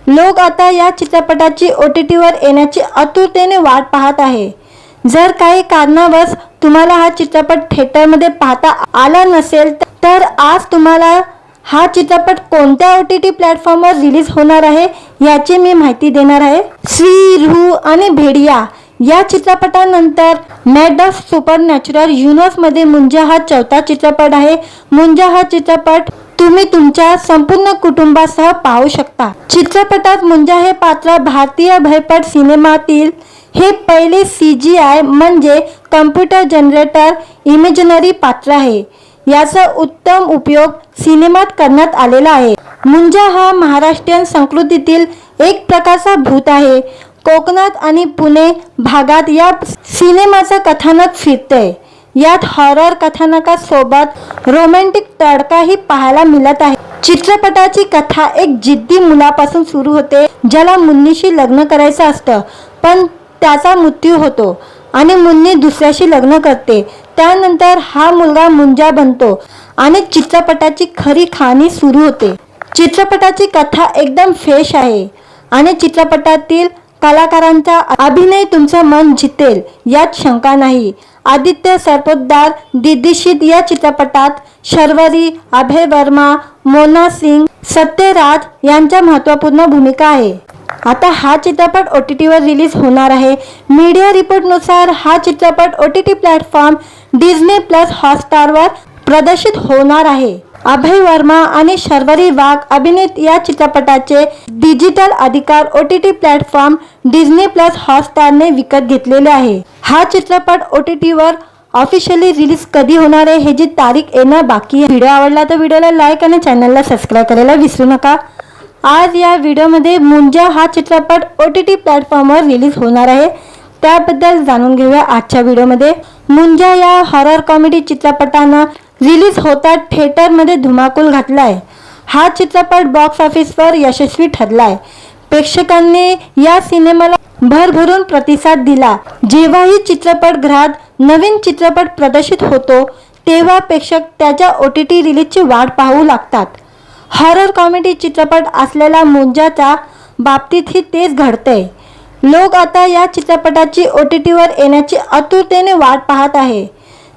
लोक आता या चित्रपटाची OTT वर येण्याची आतुरतेने वाट पाहत आहे. जर काही कारणावश तुम्हाला हा चित्रपट थिएटरमध्ये पाहता आला नसेल तर आज तुम्हाला हा चित्रपट कोणत्या OTT प्लॅटफॉर्मवर रिलीज होणार आहे याची मी माहिती देणार आहे. श्री, रूह आणि भेडिया या चित्रपटानंतर मॅड ऑफ सुपरनॅचरल युनिव्हर्समध्ये मुंजा हा चौथा चित्रपट आहे. मुंजा हा चित्रपट तुम्ही तुमच्या संपूर्ण कुटुंबासह पाहू शकता. चित्रपटात मुंजा हे पात्र भारतीय भयपट सिनेमातील हे पहिले CGI म्हणजे कम्प्युटर जनरेटर इमेजनरी पात्र आहे. याचा उत्तम उपयोग सिनेमात करण्यात आलेला आहे. मुंजा हा महाराष्ट्रीयन संस्कृतीतील एक प्रकारचा भूत आहे. कोकणात आणि पुणे भागात या सिनेमाचं कथानक फिरतंय. यात हॉरर कथानकासोबत रोमॅन्टिक तडकाही पाहायला मिळत आहे. चित्रपटाची कथा एक जिद्दी मुलापासून सुरू होते ज्याला मुन्नीशी लग्न करायचं असतं, पण त्याचा मृत्यू होतो आणि मुन्नी दुसऱ्याशी लग्न करते. त्यानंतर हा मुलगा मुंजा बनतो आणि चित्रपटाची खरी कहाणी सुरू होते. चित्रपटाची कथा एकदम फ्रेश आहे आणि चित्रपटातील कलाकारांचा अभिनय तुमचं मन जितेल यात शंका नाही. आदित्य सरपोतदार दिग्दर्शित या चित्रपटात शर्वरी, अभय वर्मा, मोना सिंग, सत्यराज यांच्या महत्त्वपूर्ण भूमिका आहे. आता हा चित्रपट OTT वर रिलीज होणार आहे. मीडिया रिपोर्टनुसार हा चित्रपट OTT प्लॅटफॉर्म Disney+ हॉटस्टारवर प्रदर्शित होणार आहे. अभय वर्मा आणि शर्वरी वाघ अभिनीत या चित्रपटाचे डिजिटल अधिकार OTT प्लॅटफॉर्म Disney+ हॉटस्टारने विकत घेतलेले आहे. हा चित्रपट OTT वर ऑफिशियली रिलीज कधी होणार आहे ह्याची तारीख येणं बाकी आहे. व्हिडिओ आवडला तर व्हिडिओला लाईक आणि चॅनलला सबस्क्राईब करायला विसरू नका. आज या व्हिडिओमध्ये मुंजा हा चित्रपट OTT प्लॅटफॉर्मवर रिलीज होणार आहे, त्याबद्दल जाणून घेऊया आजच्या व्हिडिओमध्ये. मुंजा या हॉरर कॉमेडी चित्रपटानं रिलीज होता थिएटरमध्ये धुमाकूल घातलाय. हा चित्रपट बॉक्स ऑफिसवर यशस्वी ठरलाय. प्रेक्षकांनी या सिनेमाला भरभरून प्रतिसाद दिला. जेव्हाही चित्रपटगृहात नवीन चित्रपट प्रदर्शित होतो तेव्हा प्रेक्षक त्याच्या OTT रिलीजची वाट पाहू लागतात. हॉरर कॉमेडी चित्रपट असलेला मुंजाच्या बाबतीतही तेच घडतंय. लोक आता या चित्रपटाची OTT वर येण्याची आतुरतेने वाट पाहत आहे.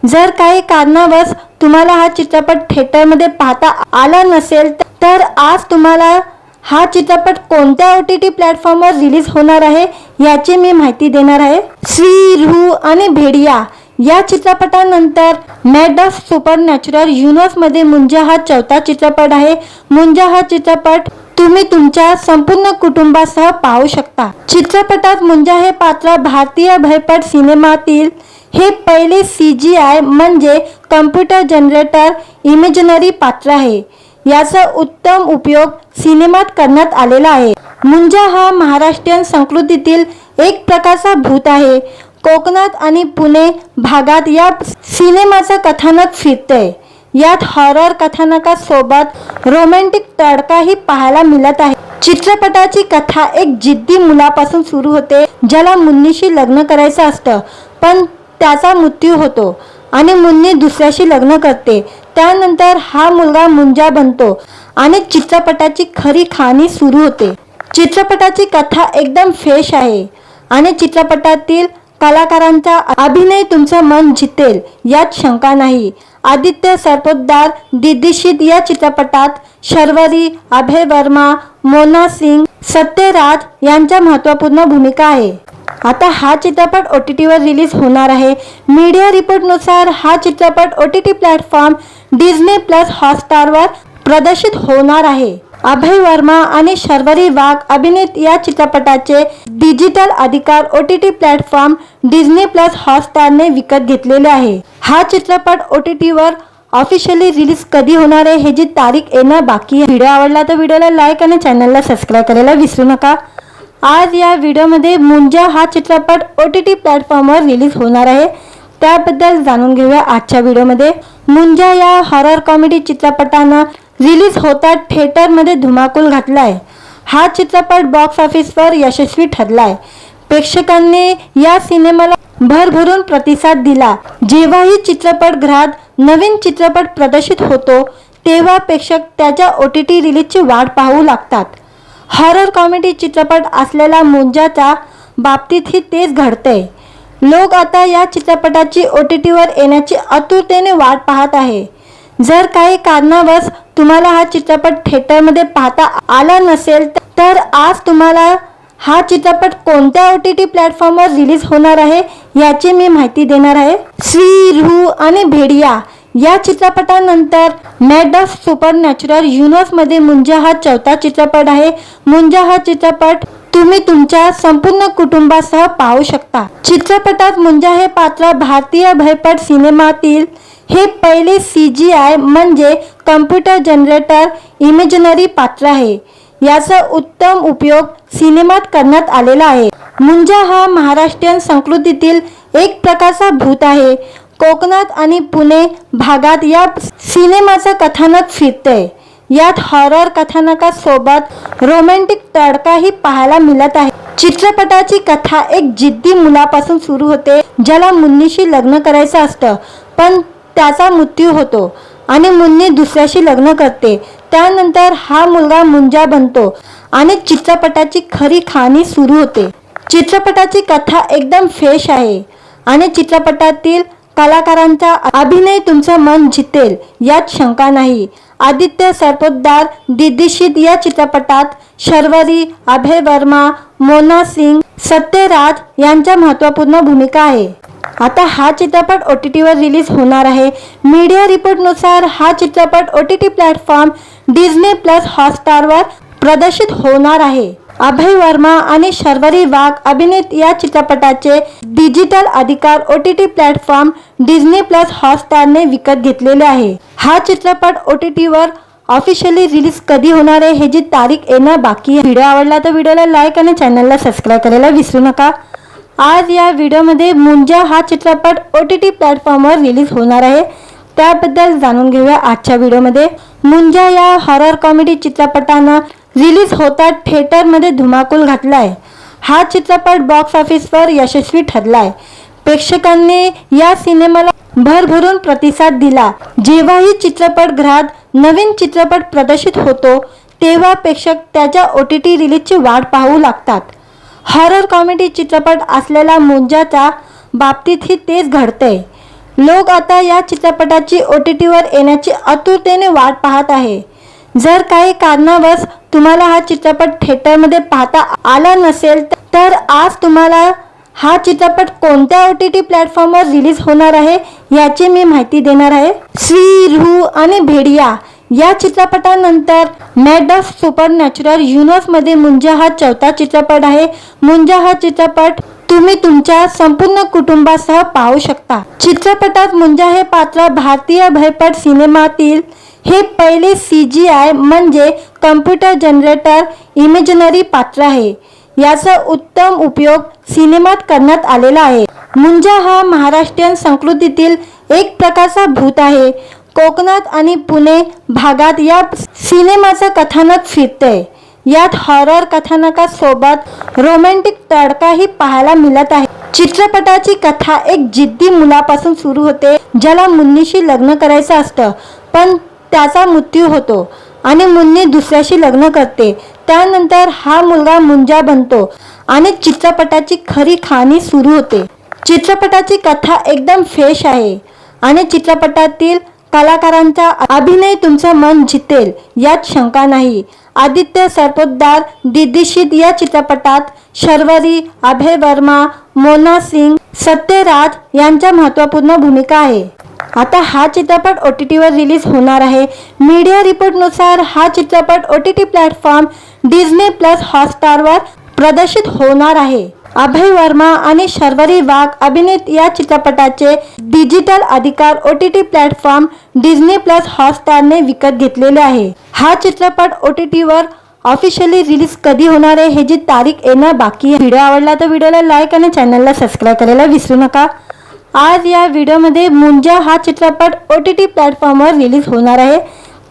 जर काही कारणावश तुम्हाला हा चित्रपट थिएटरमध्ये पाहता आला नसेल तर आज तुम्हाला हा चित्रपट कोणत्या OTT प्लॅटफॉर्मवर रिलीज होणार आहे याची मी माहिती देणार आहे. श्री, रूह आणि भेडिया या चित्रपटानंतर मॅड ऑफ सुपरनॅचरल युनिव्हर्समध्ये मुंजा हा चौथा चित्रपट आहे. मुंजा हा चित्रपट तुम्ही तुमच्या संपूर्ण कुटुंबासह पाहू शकता. चित्रपटात मुंजा हे पात्र भारतीय भयपट सिनेमातील हे पहिले CGI म्हणजे कम्प्युटर जनरेटर इमेजनरी पात्र आहे. याचा उत्तम उपयोग सिनेमात करण्यात आलेला आहे. मुंजा हा महाराष्ट्रीयन संस्कृतीतील एक प्रकारचा भूत आहे. कोकणात आणि पुणे भागात या सिनेमाचं कथानक फिरतंय. यात हॉरर कथानकासोबत रोमॅन्टिक तडकाही पाहायला मिळत आहे। चित्रपटाची कथा एक जिद्दी मुलापासून सुरू होते ज्याला मुन्नीशी लग्न करायचं असतं, पण त्याचा मृत्यू होतो आणि मुन्नी दुसऱ्याशी लग्न करते। त्यानंतर हा मुलगा मुंजा बनतो आणि चित्रपटाची खरी कहाणी सुरू होते। चित्रपटाची कथा एकदम फ्रेश आहे आणि चित्रपटातील कलाकारांचा अभिनय तुमचं मन जितेल यात शंका नाही। आदित्य सरपोतदार दिग्दर्शित या चित्रपटात शर्वरी, अभय वर्मा, मोना सिंग, सत्यराज यांच्या महत्त्वपूर्ण भूमिका आहे। आता हा चित्रपट OTTवर रिलीज होणार आहे। मीडिया रिपोर्टनुसार हा चित्रपट OTT प्लॅटफॉर्म Disney+ हॉटस्टारवर प्रदर्शित होणार आहे। अभय वर्मा आणि शर्वरी वाघ अभिनीत या चित्रपटाचे डिजिटल अधिकार OTT प्लॅटफॉर्म Disney+ हॉटस्टारने विकत घेतलेले आहे। हा चित्रपट OTTवर ऑफिशियली रिलीज कधी होणार आहे ह्याची तारीख येणं बाकी आहे। व्हिडिओ आवडला तर व्हिडिओला लाईक आणि चॅनलला सबस्क्राईब करायला विसरू नका। आज या व्हिडिओमध्ये मुंजा हा चित्रपट OTT प्लॅटफॉर्मवर रिलीज होणार आहे, त्याबद्दल जाणून घेऊया आजच्या व्हिडिओमध्ये। मुंजा या हॉरर कॉमेडी चित्रपटानं रिलीज होता थिएटरमध्ये धुमाकूल घातलाय। हा चित्रपट बॉक्स ऑफिसवर यशस्वी ठरलाय। प्रेक्षकांनी या सिनेमाला भरभरून प्रतिसाद दिला। जेव्हाही चित्रपटगृहात नवीन चित्रपट प्रदर्शित होतो तेव्हा प्रेक्षक त्याच्या OTT रिलीजची वाट पाहू लागतात। हॉरर कॉमेडी चित्रपट असलेल्या मुंजाच्या बाबतीतही तेच घडतंय। लोक आता या चित्रपटाची OTTवर येण्याची आतुरतेने वाट पाहत आहे। जर काही कारणावश तुम्हाला हा चित्रपट थिएटरमध्ये पाहता आला नसेल तर आज तुम्हाला हा चित्रपट कोणत्या OTT प्लॅटफॉर्मवर रिलीज होणार आहे याची मी माहिती देणार आहे। श्री, रूह आणि भेडिया या चित्रपटानंतर मॅड ऑफ सुपरनॅचरल युनिव्हर्समध्ये मुंजा हा चौथा चित्रपट आहे। मुंजा हा चित्रपट तुम्ही तुमच्या संपूर्ण कुटुंबासह पाहू शकता। चित्रपटात मुंजा हे पात्र भारतीय भयपट सिनेमातील हे पहिले CGI म्हणजे कम्प्युटर जनरेटर इमेजिनरी पात्र आहे। याचा उत्तम उपयोग सिनेमात करण्यात आलेला आहे। मुंजा हा महाराष्ट्रीयन संस्कृतीतील एक प्रकारचा भूत आहे। कोकणात आणि पुणे भागात या सिनेमाचं कथानक फिरतंय। यात हॉरर कथानकासोबत रोमॅन्टिक तडकाही पाहायला मिळत आहे। चित्रपटाची कथा एक जिद्दी मुलापासून सुरू होते ज्याला मुन्नीशी लग्न करायचं असतं, पण त्याचा मृत्यू होतो आणि मुन्नी दुसऱ्याशी लग्न करते। त्यानंतर हा मुलगा मुंजा बनतो आणि चित्रपटाची खरी कहाणी सुरू होते। चित्रपटाची कथा एकदम फ्रेश आहे आणि चित्रपटातील कलाकारांचा अभिनय तुमचं मन जितेल यात शंका नाही। आदित्य सरपोतदार दिग्दर्शित या चित्रपटात शर्वरी, अभय वर्मा, मोना सिंग, सत्यराज यांच्या महत्त्वपूर्ण भूमिका आहे। आता हा चित्रपट OTTवर रिलीज होणार आहे। मीडिया रिपोर्टनुसार हा चित्रपट OTT प्लॅटफॉर्म Disney+ हॉटस्टारवर प्रदर्शित होणार आहे। अभय वर्मा आणि शर्वरी वाघ अभिनीत या चित्रपटाचे डिजिटल अधिकार OTT प्लॅटफॉर्म Disney+ हॉटस्टारने विकत घेतलेले आहे। हा चित्रपट OTTवर ऑफिशियली रिलीज कधी होणार आहे ह्याची तारीख येणं बाकी आहे। व्हिडिओ आवडला तर व्हिडिओला लाईक आणि चॅनलला सबस्क्राईब करायला विसरू नका। आज या व्हिडिओमध्ये मुंजा हा चित्रपट OTT प्लॅटफॉर्मवर रिलीज होणार आहे, त्याबद्दल जाणून घेऊया आजच्या व्हिडिओमध्ये। मुंजा या हॉरर कॉमेडी चित्रपटानं रिलीज होता थिएटरमध्ये धुमाकूल घातलाय। हा चित्रपट बॉक्स ऑफिसवर यशस्वी ठरलाय। प्रेक्षकांनी या सिनेमाला भरभरून प्रतिसाद दिला। जेव्हाही चित्रपटगृहात नवीन चित्रपट प्रदर्शित होतो तेव्हा प्रेक्षक त्याच्या OTT रिलीजची वाट पाहू लागतात। हॉरर कॉमेडी चित्रपट असलेल्या मुंजाच्या बाबतीतही तेच घडतंय। लोक आता या चित्रपटाची OTTवर येण्याची आतुरतेने वाट पाहत आहे। जर काही कारणावश तुम्हाला हा चित्रपट थिएटरमध्ये पाहता आला नसेल तर आज तुम्हाला हा चित्रपट कोणत्या OTT प्लॅटफॉर्मवर रिलीज होणार आहे याची मी माहिती देणार आहे। श्री, रूह आणि भेडिया या चित्रपटानंतर मॅड ऑफ सुपरनॅचरल युनिव्हर्समध्ये मुंजा हा चौथा चित्रपट आहे। मुंजा हा चित्रपट तुम्ही तुमच्या संपूर्ण कुटुंबासह पाहू शकता। चित्रपटात मुंजा हे पात्र भारतीय भयपट सिनेमातील हे पहिले CGI म्हणजे कम्प्युटर जनरेटर इमेजिनरी पात्र आहे। याचा उत्तम उपयोग सिनेमात करण्यात आलेला आहे। मुंजा हा महाराष्ट्रीयन संस्कृतीतील एक प्रकारचा भूत आहे। कोकणात आणि पुणे भागात या सिनेमाचं कथानक फिरतंय। यात हॉरर कथानकासोबत रोमॅन्टिक तडकाही पाहायला मिळत आहे। चित्रपटाची कथा एक जिद्दी मुलापासून सुरू होते ज्याला मुन्नीशी लग्न करायचं असतं, पण त्याचा मृत्यू होतो आणि मुन्नी दुसऱ्याशी लग्न करते। त्यानंतर हा मुलगा मुंजा बनतो आणि चित्रपटाची खरी कहाणी सुरू होते। चित्रपटाची कथा एकदम फ्रेश आहे आणि चित्रपटातील कलाकारांचा अभिनय तुमचं मन जितेल यात शंका नाही। आदित्य सरपोतदार दिग्दर्शित या चित्रपटात शर्वरी, अभय वर्मा, मोना सिंग, सत्यराज यांच्या महत्त्वपूर्ण भूमिका आहे। आता हा चित्रपट OTTवर रिलीज होणार आहे। मीडिया रिपोर्टनुसार हा चित्रपट OTT प्लॅटफॉर्म Disney+ हॉटस्टारवर प्रदर्शित होणार आहे। अभय वर्मा आणि शर्वरी वाघ अभिनीत या चित्रपटाचे डिजिटल अधिकार OTT प्लॅटफॉर्म Disney+ हॉटस्टारने विकत घेतलेले आहे। हा चित्रपट OTTवर ऑफिशियली रिलीज कधी होणार आहे ह्याची तारीख येणं बाकी आहे। व्हिडिओ आवडला तर व्हिडिओला लाईक आणि चॅनलला सबस्क्राईब करायला विसरू नका। आज या व्हिडिओमध्ये मुंजा हा चित्रपट OTT प्लॅटफॉर्मवर रिलीज होणार आहे,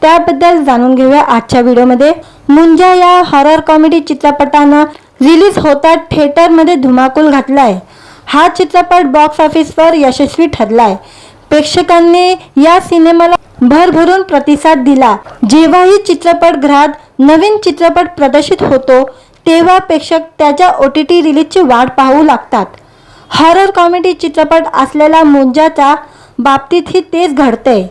त्याबद्दल जाणून घेऊया आजच्या व्हिडिओमध्ये। मुंजा या हॉरर कॉमेडी चित्रपटानं रिलीज होता थिएटरमध्ये धुमाकूल घातलाय। हा चित्रपट बॉक्स ऑफिसवर यशस्वी ठरलाय। प्रेक्षकांनी या सिनेमाला भरभरून प्रतिसाद दिला। जेव्हाही चित्रपटगृहात नवीन चित्रपट प्रदर्शित होतो तेव्हा प्रेक्षक त्याच्या OTT रिलीजची वाट पाहू लागतात। हॉरर कॉमेडी चित्रपट असलेल्या मुंजाच्या बाबतीतही तेच घडतंय।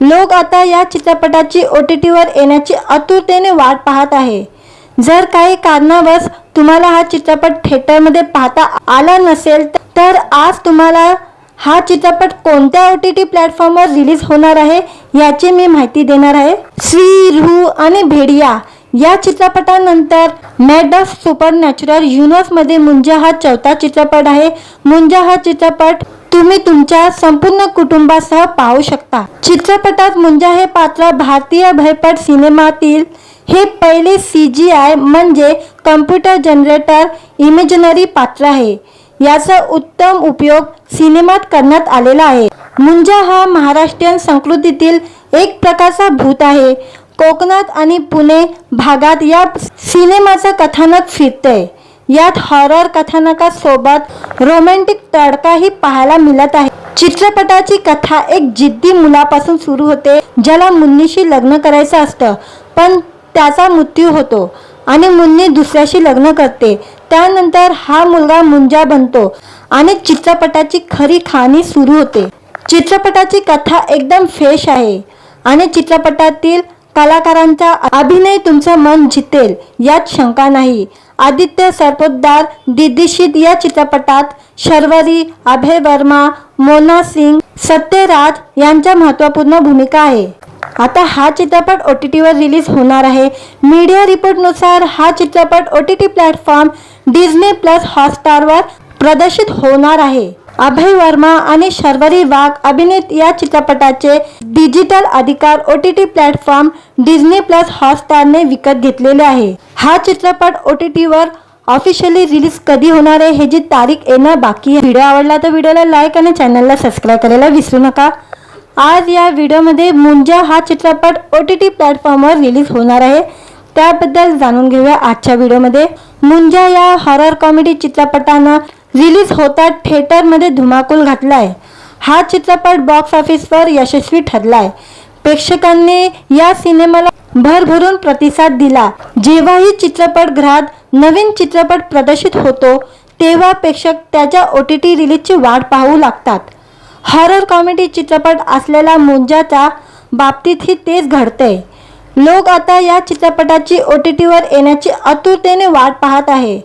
लोक आता या चित्रपटाची OTTवर येण्याची आतुरतेने वाट पाहत आहे। जर काही कारणावश तुम्हाला हा चित्रपट थिएटरमध्ये पाहता आला नसेल तर आज तुम्हाला हा चित्रपट कोणत्या OTT प्लॅटफॉर्मवर रिलीज होणार आहे याची मी माहिती देणार आहे। स्त्री, रूह आणि भेडिया या चित्रपटानंतर मॅड ऑफ सुपरनॅचरल युनिव्हर्समध्ये मुंजा हा चौथा चित्रपट आहे। मुंजा हा चित्रपट तुम्ही तुमच्या संपूर्ण कुटुंबासह पाहू शकता। चित्रपटात मुंजा हे पात्र भारतीय भयपट सिनेमातील हे पहिले CGI म्हणजे कम्प्युटर जनरेटर इमेजनरी पात्र आहे। याचा उत्तम उपयोग सिनेमात करण्यात आलेला आहे। मुंजा हा महाराष्ट्रीयन संस्कृतीतील एक प्रकारचा भूत आहे। कोकणात आणि पुणे भागात या सिनेमाचं कथानक फिरतंय। यात हॉरर कथानकासोबत रोमॅन्टिक तडकाही पाहायला मिळत आहे। चित्रपटाची कथा एक जिद्दी मुलापासून सुरू होते ज्याला मुन्नीशी लग्न करायचं असतं, पण त्याचा मृत्यू होतो आणि मुन्नी दुसऱ्याशी लग्न करते। त्यानंतर हा मुलगा मुंजा बनतो आणि चित्रपटाची खरी कहाणी सुरू होते। चित्रपटाची कथा एकदम फ्रेश आहे आणि चित्रपटातील कलाकारांचा अभिनय तुमचं मन जितेल यात शंका नाही। आदित्य सरपोतदार दिग्दर्शित या चित्रपटात शर्वरी, अभय वर्मा, मोना सिंग, सत्यराज यांच्या महत्त्वपूर्ण भूमिका आहे। आता हा चित्रपट OTTवर रिलीज होणार आहे। मीडिया रिपोर्टनुसार हा चित्रपट OTT प्लॅटफॉर्म Disney+ हॉटस्टारवर प्रदर्शित होणार आहे। अभय वर्मा आणि शर्वरी वाघ अभिनीत या चित्रपटाचे डिजिटल अधिकार OTT प्लॅटफॉर्म Disney+ हॉटस्टारने विकत घेतलेले आहे। हा चित्रपट OTTवर ऑफिशियली रिलीज कधी होणार आहे ह्याची तारीख येणं बाकी आहे। व्हिडिओ आवडला तर व्हिडिओला लाईक आणि चॅनलला सबस्क्राईब करायला विसरू नका। आज या व्हिडिओमध्ये मुंजा हा चित्रपट OTT प्लॅटफॉर्मवर रिलीज होणार आहे, त्याबद्दल जाणून घेऊया आजच्या व्हिडिओमध्ये। मुंजा या हॉरर कॉमेडी चित्रपटानं रिलीज होता थिएटरमध्ये धुमाकूल घातलाय। हा चित्रपट बॉक्स ऑफिसवर यशस्वी ठरलाय। प्रेक्षकांनी या सिनेमाला भरभरून प्रतिसाद दिला। जेव्हाही चित्रपटगृहात नवीन चित्रपट प्रदर्शित होतो तेव्हा प्रेक्षक त्याच्या OTT रिलीजची वाट पाहू लागतात। हॉरर कॉमेडी चित्रपट असलेल्या मुंजाच्या बाबतीतही तेच घडतंय। लोक आता या चित्रपटाची OTTवर येण्याची आतुरतेने वाट पाहत आहे।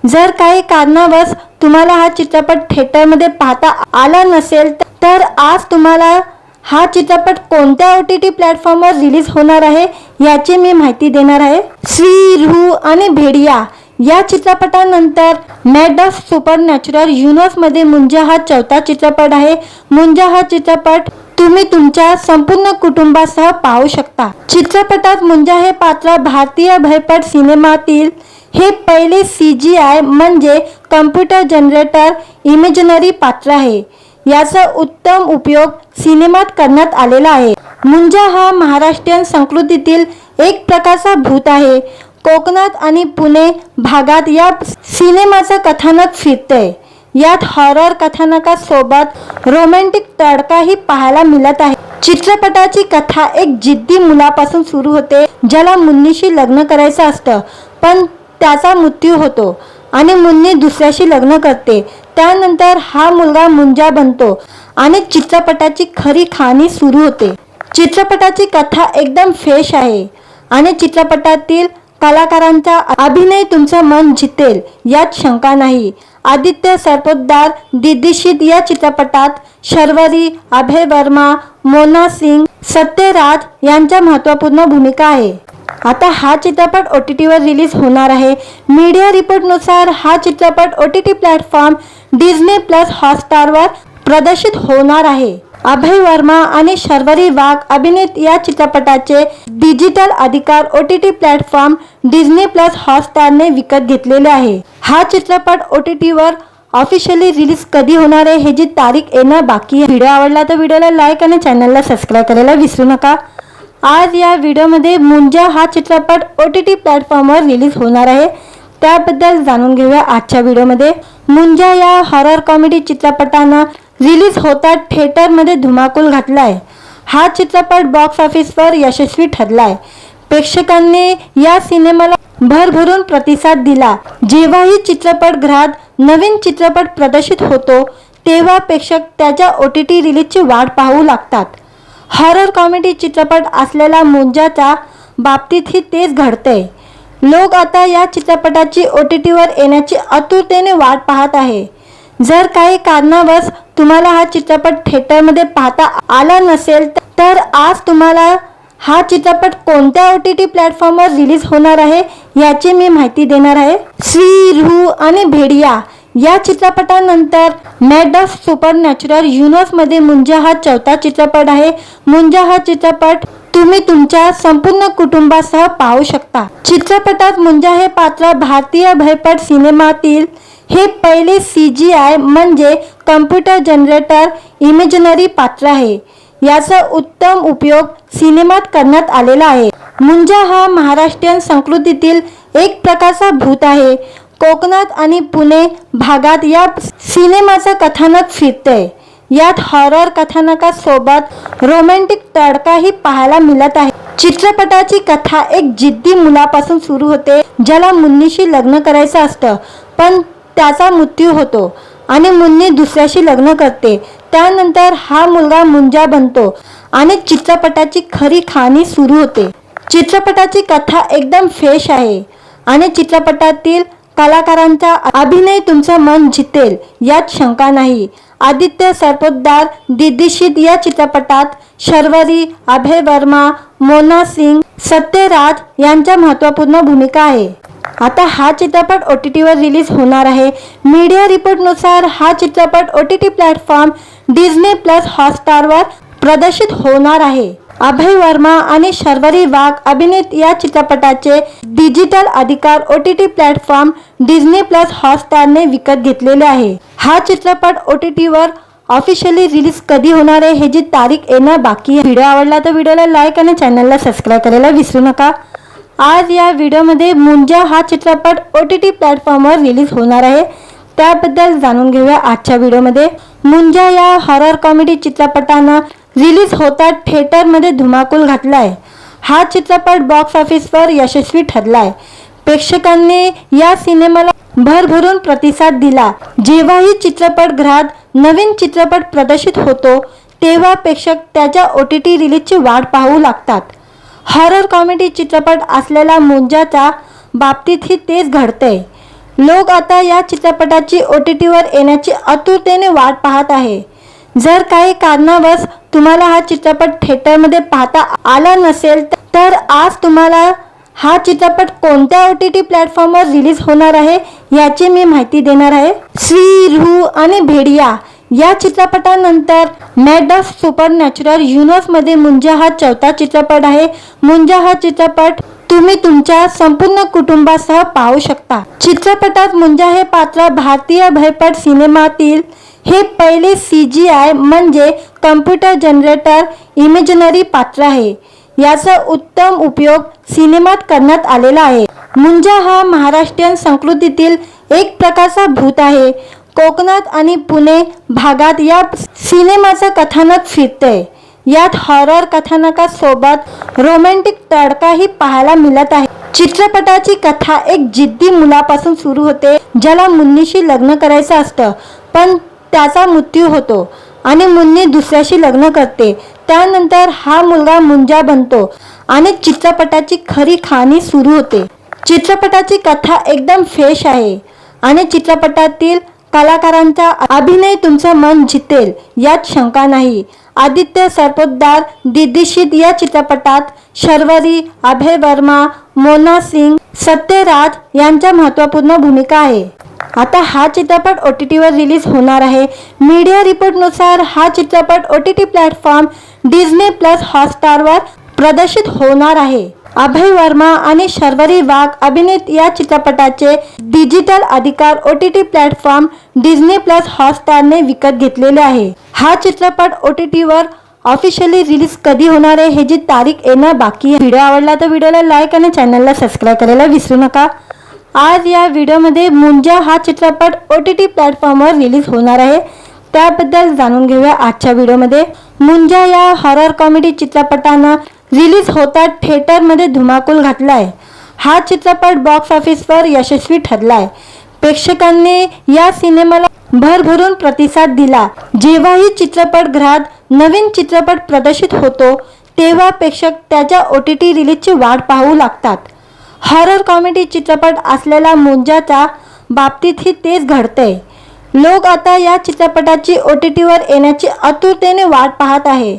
जर काही कारणावश तुम्हाला हा चित्रपट थिएटरमध्ये पाहता आला नसेल तर आज तुम्हाला हा चित्रपट कोणत्या OTT प्लॅटफॉर्मवर रिलीज होणार आहे याची मी माहिती देणार आहे। स्त्री, रूह आणि भेडिया या चित्रपटानंतर मॅड ऑफ सुपरनॅचरल युनिव्हर्समध्ये मुंजा हा चौथा चित्रपट आहे। मुंजा हा चित्रपट तुम्ही तुमच्या संपूर्ण कुटुंबासह पाहू शकता। चित्रपटात मुंजा हे पात्र भारतीय भयपट सिनेमातील हे पहिले CGI म्हणजे कम्प्युटर जनरेटर इमेजनरी पात्र आहे। याचा उत्तम उपयोग सिनेमात करण्यात आलेला आहे। मुंजा हा महाराष्ट्रीयन संस्कृतीतील एक प्रकारचा भूत आहे. कोकणात आणि पुणे भागात या सिनेमाचं कथानक फिरतंय. यात हॉरर कथानकासोबत रोमॅन्टिक तडकाही पाहायला मिळत आहे. चित्रपटाची कथा एक जिद्दी मुलापासून सुरू होते ज्याला मुन्नीशी लग्न करायचं असतं, पण त्याचा मृत्यू होतो आणि मुन्नी दुसऱ्याशी लग्न करते. त्यानंतर हा मुलगा मुंजा बनतो आणि चित्रपटाची खरी कहाणी सुरू होते. चित्रपटाची कथा एकदम फ्रेश आहे आणि चित्रपटातील कलाकारांचा अभिनय तुमचं मन जितेल यात शंका नाही. आदित्य सरपोतदार दिग्दर्शित या चित्रपटात शर्वरी, अभय वर्मा, मोना सिंग, सत्यराज यांच्या महत्त्वपूर्ण भूमिका आहे. आता हा चित्रपट OTT वर रिलीज होणार आहे. मीडिया रिपोर्टनुसार हा चित्रपट OTT प्लॅटफॉर्म डिझनी प्लस हॉटस्टारवर प्रदर्शित होणार आहे. अभय वर्मा आणि शर्वरी वाघ अभिनीत या चित्रपटाचे डिजिटल अधिकार OTT प्लॅटफॉर्म डिझनी प्लस हॉटस्टारने विकत घेतलेले आहे. हा चित्रपट OTT वर ऑफिशियली रिलीज कधी होणार आहे ह्याची तारीख येणं बाकी आहे. व्हिडिओ आवडला तर व्हिडिओला लाईक आणि चॅनलला सबस्क्राईब करायला विसरू नका. आज या व्हिडिओमध्ये मुंजा हा चित्रपट OTT प्लॅटफॉर्मवर रिलीज होणार आहे, त्याबद्दल जाणून घेऊया आजच्या व्हिडिओमध्ये. मुंजा या हॉरर कॉमेडी चित्रपटानं रिलीज होतात थिएटरमध्ये धुमाकूल घातलाय. हा चित्रपट बॉक्स ऑफिसवर यशस्वी ठरलाय. प्रेक्षकांनी या सिनेमाला भरभरून प्रतिसाद दिला. जेव्हाही चित्रपटगृहात नवीन चित्रपट प्रदर्शित होतो तेव्हा प्रेक्षक त्याच्या OTT रिलीजची वाट पाहू लागतात. हॉरर कॉमेडी चित्रपट असलेला मुंजाच्या बाबतीतही तेच घडतंय. लोक आता या चित्रपटाची OTT वर येण्याची आतुरतेने वाट पाहत आहे. जर काही कारणावश तुम्हाला हा चित्रपट थिएटरमध्ये पाहता आला नसेल तर आज तुम्हाला हा चित्रपट कोणत्या OTT प्लॅटफॉर्मवर रिलीज होणार आहे याची मी माहिती देणार आहे. स्त्री, रूह आणि भेडिया या चित्रपटानंतर मॅड ऑफ सुपरनॅचरल युनिव्हर्समध्ये मुंजा हा चौथा चित्रपट आहे. मुंजा हा चित्रपट तुम्ही तुमच्या संपूर्ण कुटुंबासह पाहू शकता. चित्रपटात मुंजा हे पात्र भारतीय भयपट सिनेमातील हे पहिले CGI म्हणजे कम्प्युटर जनरेटर इमेजनरी पात्र आहे. याचा उत्तम उपयोग सिनेमात करण्यात आलेला आहे. मुंजा हा महाराष्ट्रीयन संस्कृतीतील एक प्रकारचा भूत आहे. कोकणात आणि पुणे भागात या सिनेमाचं कथानक फिरतंय. यात हॉरर कथानकासोबत रोमॅन्टिक तडकाही पाहायला मिळत आहे. चित्रपटाची कथा एक जिद्दी मुलापासून सुरू होते ज्याला मुन्नीशी लग्न करायचं असतं, पण त्याचा मृत्यू होतो आणि मुन्नी दुसऱ्याशी लग्न करते. त्यानंतर हा मुलगा मुंजा बनतो आणि चित्रपटाची खरी कहाणी सुरू होते. चित्रपटाची कथा एकदम फ्रेश आहे आणि चित्रपटातील कलाकारांचा अभिनय तुमचं मन जितेल यात शंका नाही. आदित्य सरपोतदार दिग्दर्शित या चित्रपटात शर्वरी, अभय वर्मा, मोना सिंग, सत्यराज यांच्या महत्त्वपूर्ण भूमिका आहे. आता हा चित्रपट OTT वर रिलीज होणार आहे. मीडिया रिपोर्टनुसार हा चित्रपट OTT प्लॅटफॉर्म डिझनी प्लस हॉटस्टारवर प्रदर्शित होणार आहे. अभय वर्मा आणि शर्वरी वाघ अभिनीत या चित्रपटाचे डिजिटल अधिकार OTT प्लॅटफॉर्म डिझनी प्लस हॉटस्टारने विकत घेतलेले आहे. हा चित्रपट OTT वर ऑफिशियली रिलीज कधी होणार आहे ह्याची तारीख येणं बाकी आहे. व्हिडिओ आवडला तर व्हिडिओला लाईक आणि चॅनलला सबस्क्राईब करायला विसरू नका. आज या व्हिडिओमध्ये मुंजा हा चित्रपट OTT प्लॅटफॉर्मवर रिलीज होणार आहे, त्याबद्दल जाणून घेऊया आजच्या व्हिडिओमध्ये. मुंजा या हॉरर कॉमेडी चित्रपटानं रिलीज होतात थिएटरमध्ये धुमाकूल घातलाय. हा चित्रपट बॉक्स ऑफिसवर यशस्वी ठरलाय. प्रेक्षकांनी या सिनेमाला भरभरून प्रतिसाद दिला. जेव्हाही चित्रपटगृहात नवीन चित्रपट प्रदर्शित होतो तेव्हा प्रेक्षक त्याच्या OTT रिलीजची वाट पाहू लागतात. हॉरर कॉमेडी चित्रपट असलेला मुंजाच्या बाबतीतही तेच घडतंय. लोक आता या चित्रपटाची OTT वर येण्याची आतुरतेने वाट पाहत आहे. जर काही कारणावश तुम्हाला हा चित्रपट थिएटरमध्ये पाहता आला नसेल तर आज तुम्हाला हा चित्रपट कोणत्या OTT प्लॅटफॉर्मवर रिलीज होणार आहे याची मी माहिती देणार आहे. स्त्री, रूह आणि भेडिया या चित्रपटानंतर मॅड ऑफ सुपरनॅचरल युनिव्हर्समध्ये मुंजा हा चौथा चित्रपट आहे. मुंजा हा चित्रपट तुम्ही तुमच्या संपूर्ण कुटुंबासह पाहू शकता. चित्रपटात मुंजा हे पात्र भारतीय भयपट सिनेमातील हे पहिले CGI म्हणजे कम्प्युटर जनरेटर इमेजिनरी पात्र आहे. याचा उत्तम उपयोग सिनेमात करण्यात आलेला आहे. मुंजा हा महाराष्ट्रीयन संस्कृतीतील एक प्रकारचा भूत आहे. कोकणात आणि पुणे भागात या सिनेमाचं कथानक फिरते. यात हॉरर कथानकासोबत रोमॅन्टिक तडकाही पाहायला मिळत आहे. चित्रपटाची कथा एक जिद्दी मुलापासून सुरू होते ज्याला मुन्नीशी लग्न करायचं असतं, पण त्याचा मृत्यू होतो आणि मुन्नी दुसऱ्याशी लग्न करते. त्यानंतर हा मुलगा मुंजा बनतो आणि चित्रपटाची खरी कहाणी सुरू होते. चित्रपटाची कथा एकदम फ्रेश आहे आणि चित्रपटातील कलाकारांचा अभिनय तुमचं मन जितेल यात शंका नाही. आदित्य सरपोतदार दिग्दर्शित या चित्रपटात शर्वरी, अभय वर्मा, मोना सिंग, सत्यराज यांच्या महत्त्वपूर्ण भूमिका आहे. आता हा चित्रपट OTT वर रिलीज होणार आहे. मीडिया रिपोर्टनुसार हा चित्रपट OTT प्लॅटफॉर्म Disney+ हॉटस्टारवर प्रदर्शित होणार आहे. अभय वर्मा आणि शर्वरी वाघ अभिनीत या चित्रपटाचे डिजिटल अधिकार OTT प्लॅटफॉर्म Disney+ हॉटस्टारने विकत घेतलेले आहे. हा चित्रपट OTT वर ऑफिशियली रिलीज कधी होणार आहे ह्याची तारीख येणं बाकी आहे. व्हिडिओ आवडला तर व्हिडिओला लाईक आणि चॅनलला सबस्क्राईब करायला विसरू नका. आज या व्हिडिओमध्ये मुंजा हा चित्रपट OTT प्लॅटफॉर्मवर रिलीज होणार आहे, त्याबद्दल जाणून घेऊया आजच्या व्हिडिओमध्ये. मुंजा या हॉरर कॉमेडी चित्रपटानं रिलीज होता थिएटरमध्ये धुमाकूल घातलाय. हा चित्रपट बॉक्स ऑफिसवर यशस्वी ठरलाय. प्रेक्षकांनी या सिनेमाला भरभरून प्रतिसाद दिला. जेव्हाही चित्रपटगृहात नवीन चित्रपट प्रदर्शित होतो तेव्हा प्रेक्षक त्याच्या OTT रिलीजची वाट पाहू लागतात. हॉरर कॉमेडी चित्रपट असलेला मुंजाच्या बाबतीतही तेच घडतंय. लोक आता या चित्रपटाची OTT वर येण्याची आतुरतेने वाट पाहत आहे.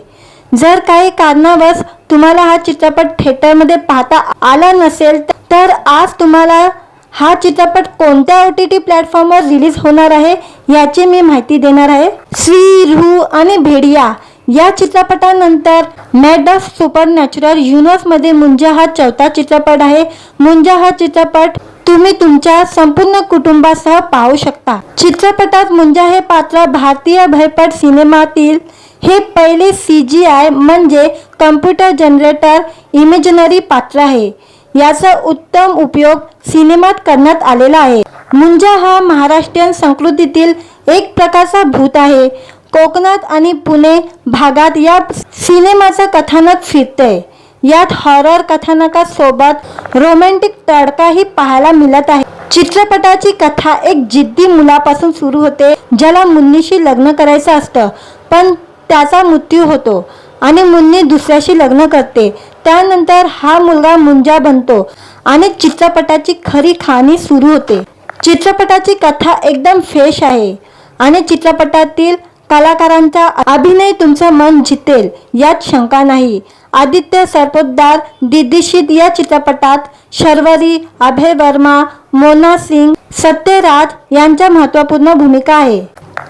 जर काही कारणावश तुम्हाला हा चित्रपट थिएटरमध्ये पाहता आला नसेल तर आज तुम्हाला हा चित्रपट कोणत्या OTT प्लॅटफॉर्मवर रिलीज होणार आहे याची मी माहिती देणार आहे. श्री, रूह आणि भेडिया या चित्रपटानंतर मॅड ऑफ सुपरनॅचरल युनिव्हर्समध्ये मुंजा हा चौथा चित्रपट आहे. मुंजा हा चित्रपट तुम्ही तुमच्या संपूर्ण कुटुंबासह पाहू शकता. चित्रपटात मुंजा हे पात्र भारतीय भयपट सिनेमातील हे पहिले CGI म्हणजे कम्प्युटर जनरेटर इमेजिनरी पात्र आहे. याचा उत्तम उपयोग सिनेमात करण्यात आलेला आहे. मुंजा हा महाराष्ट्रीयन संस्कृतीतील एक प्रकारचा भूत आहे. कोकणात आणि पुणे भागात या सिनेमाचं कथानक फिरते. यात हॉरर कथानकासोबत रोमॅन्टिक तडकाही पाहायला मिळत आहे. चित्रपटाची कथा एक जिद्दी मुलापासून सुरू होते ज्याला मुन्नीशी लग्न करायचं असतं, पण त्याचा मृत्यू होतो आणि मुन्नी दुसऱ्याशी लग्न करते. त्यानंतर हा मुलगा मुंजा बनतो आणि चित्रपटाची खरी कहाणी सुरू होते. चित्रपटाची कथा एकदम फ्रेश आहे आणि चित्रपटातील कलाकारांचा अभिनय तुमचं मन जितेल यात शंका नाही. आदित्य सरपोतदार दिग्दर्शित या चित्रपटात शर्वरी, अभय वर्मा, मोना सिंग, सत्यराज यांच्या महत्त्वपूर्ण भूमिका आहे.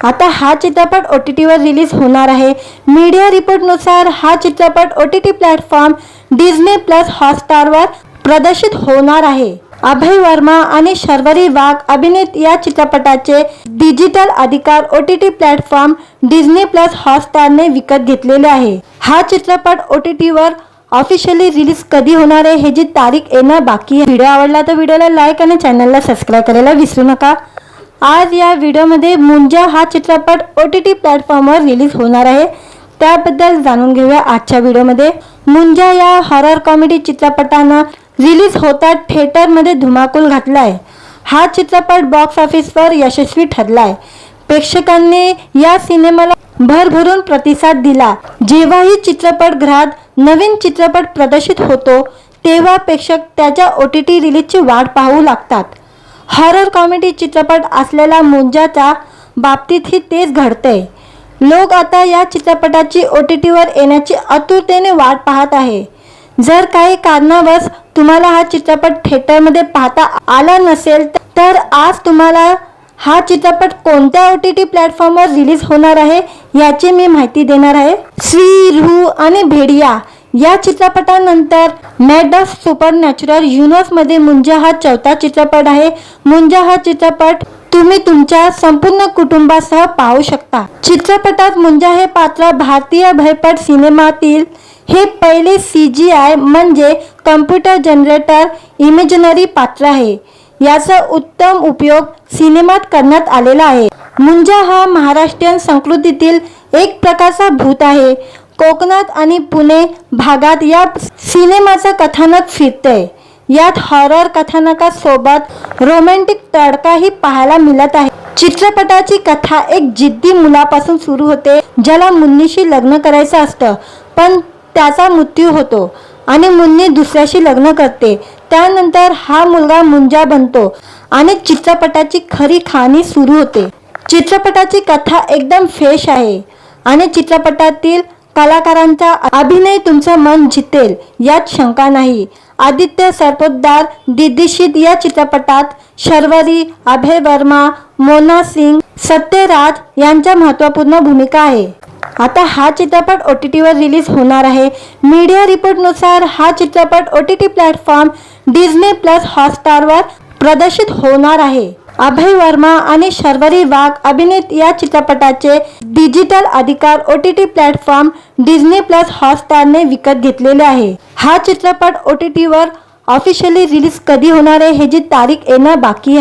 आता हा चित्रपट OTT वर रिलीज होणार आहे. मीडिया रिपोर्टनुसार हा चित्रपट OTT प्लॅटफॉर्म Disney+ हॉटस्टारवर प्रदर्शित होणार आहे. अभय वर्मा आणि शर्वरी वाघ अभिनीत या चित्रपटाचे डिजिटल अधिकार OTT प्लॅटफॉर्म Disney+ हॉटस्टारने विकत घेतलेले आहे. हा चित्रपट OTT वर ऑफिशियली रिलीज कधी होणार आहे ह्याची तारीख येणं बाकी आहे. व्हिडिओ आवडला तर व्हिडिओला लाईक आणि चॅनलला सबस्क्राईब करायला विसरू नका. आज या व्हिडिओमध्ये मुंजा हा चित्रपट OTT प्लॅटफॉर्मवर रिलीज होणार आहे, त्याबद्दल जाणून घेऊया आजच्या व्हिडिओमध्ये. मुंजा या हॉरर कॉमेडी चित्रपटानं रिलीज होता थिएटरमध्ये धुमाकूल घातलाय. हा चित्रपट बॉक्स ऑफिसवर यशस्वी ठरलाय. प्रेक्षकांनी या सिनेमाला भरभरून प्रतिसाद दिला. जेव्हाही चित्रपटगृहात नवीन चित्रपट प्रदर्शित होतो तेव्हा प्रेक्षक त्याच्या OTT रिलीजची वाट पाहू लागतात. हॉरर कॉमेडी चित्रपट असलेला मुंजाच्या बाबतीतही तेच घडतंय. लोक आता या चित्रपटाची OTT वर येण्याची आतुरतेने वाट पाहत आहे. जर काही कारणावश तुम्हाला हा चित्रपट थिएटरमध्ये पाहता आला नसेल तर आज तुम्हाला हा चित्रपट कोणत्या OTT प्लॅटफॉर्मवर रिलीज होणार आहे याची मी माहिती देणार आहे. श्री, रूह आणि भेडिया या चित्रपटानंतर मॅड ऑफ सुपरनॅचरल युनिव्हर्समध्ये मुंजा हा चौथा चित्रपट आहे. मुंजा हा चित्रपट तुम्ही तुमच्या संपूर्ण कुटुंबासह पाहू शकता. चित्रपटात मुंजा हे पात्र भारतीय भयपट सिनेमातील हे पहिले CGI म्हणजे कम्प्युटर जनरेटर इमेजनरी पात्र आहे. याचा उत्तम उपयोग सिनेमात करण्यात आलेला आहे. मुंजा हा महाराष्ट्रीयन संस्कृतीतील एक प्रकारचा भूत आहे. कोकणात आणि पुणे भागात या सिनेमाचं कथानक फिरते. यात हॉरर कथानकासोबत रोमॅन्टिक तडकाही पाहायला मिळत आहे. चित्रपटाची कथा एक जिद्दी मुलापासून सुरू होते ज्याला मुन्नीशी लग्न करायचं असतं, पण त्याचा मृत्यू होतो आणि मुन्नी दुसऱ्याशी लग्न करते. त्यानंतर हा मुलगा मुंजा बनतो आणि चित्रपटाची खरी कहाणी सुरू होते. चित्रपटाची कथा एकदम फ्रेश आहे आणि चित्रपटातील कलाकारांचा अभिनय तुमचं मन जितेल यात शंका नाही. आदित्य सरपोतदार दिग्दर्शित या चित्रपटात शर्वरी, अभय वर्मा, मोना सिंग, सत्यराज यांच्या महत्त्वपूर्ण भूमिका आहे. आता हा चित्रपट OTT वर रिलीज होणार आहे. मीडिया रिपोर्टनुसार हा चित्रपट OTT प्लॅटफॉर्म Disney+ हॉटस्टारवर प्रदर्शित होणार आहे. अभय वर्मा आणि शर्वरी वाघ अभिनीत या चित्रपटाचे डिजिटल अधिकार OTT प्लॅटफॉर्म Disney+ हॉटस्टारने विकत घेतलेले आहे. हा चित्रपट OTT वर ऑफिशियली रिलीज कधी होणार आहे ह्याची तारीख येणं बाकी आहे.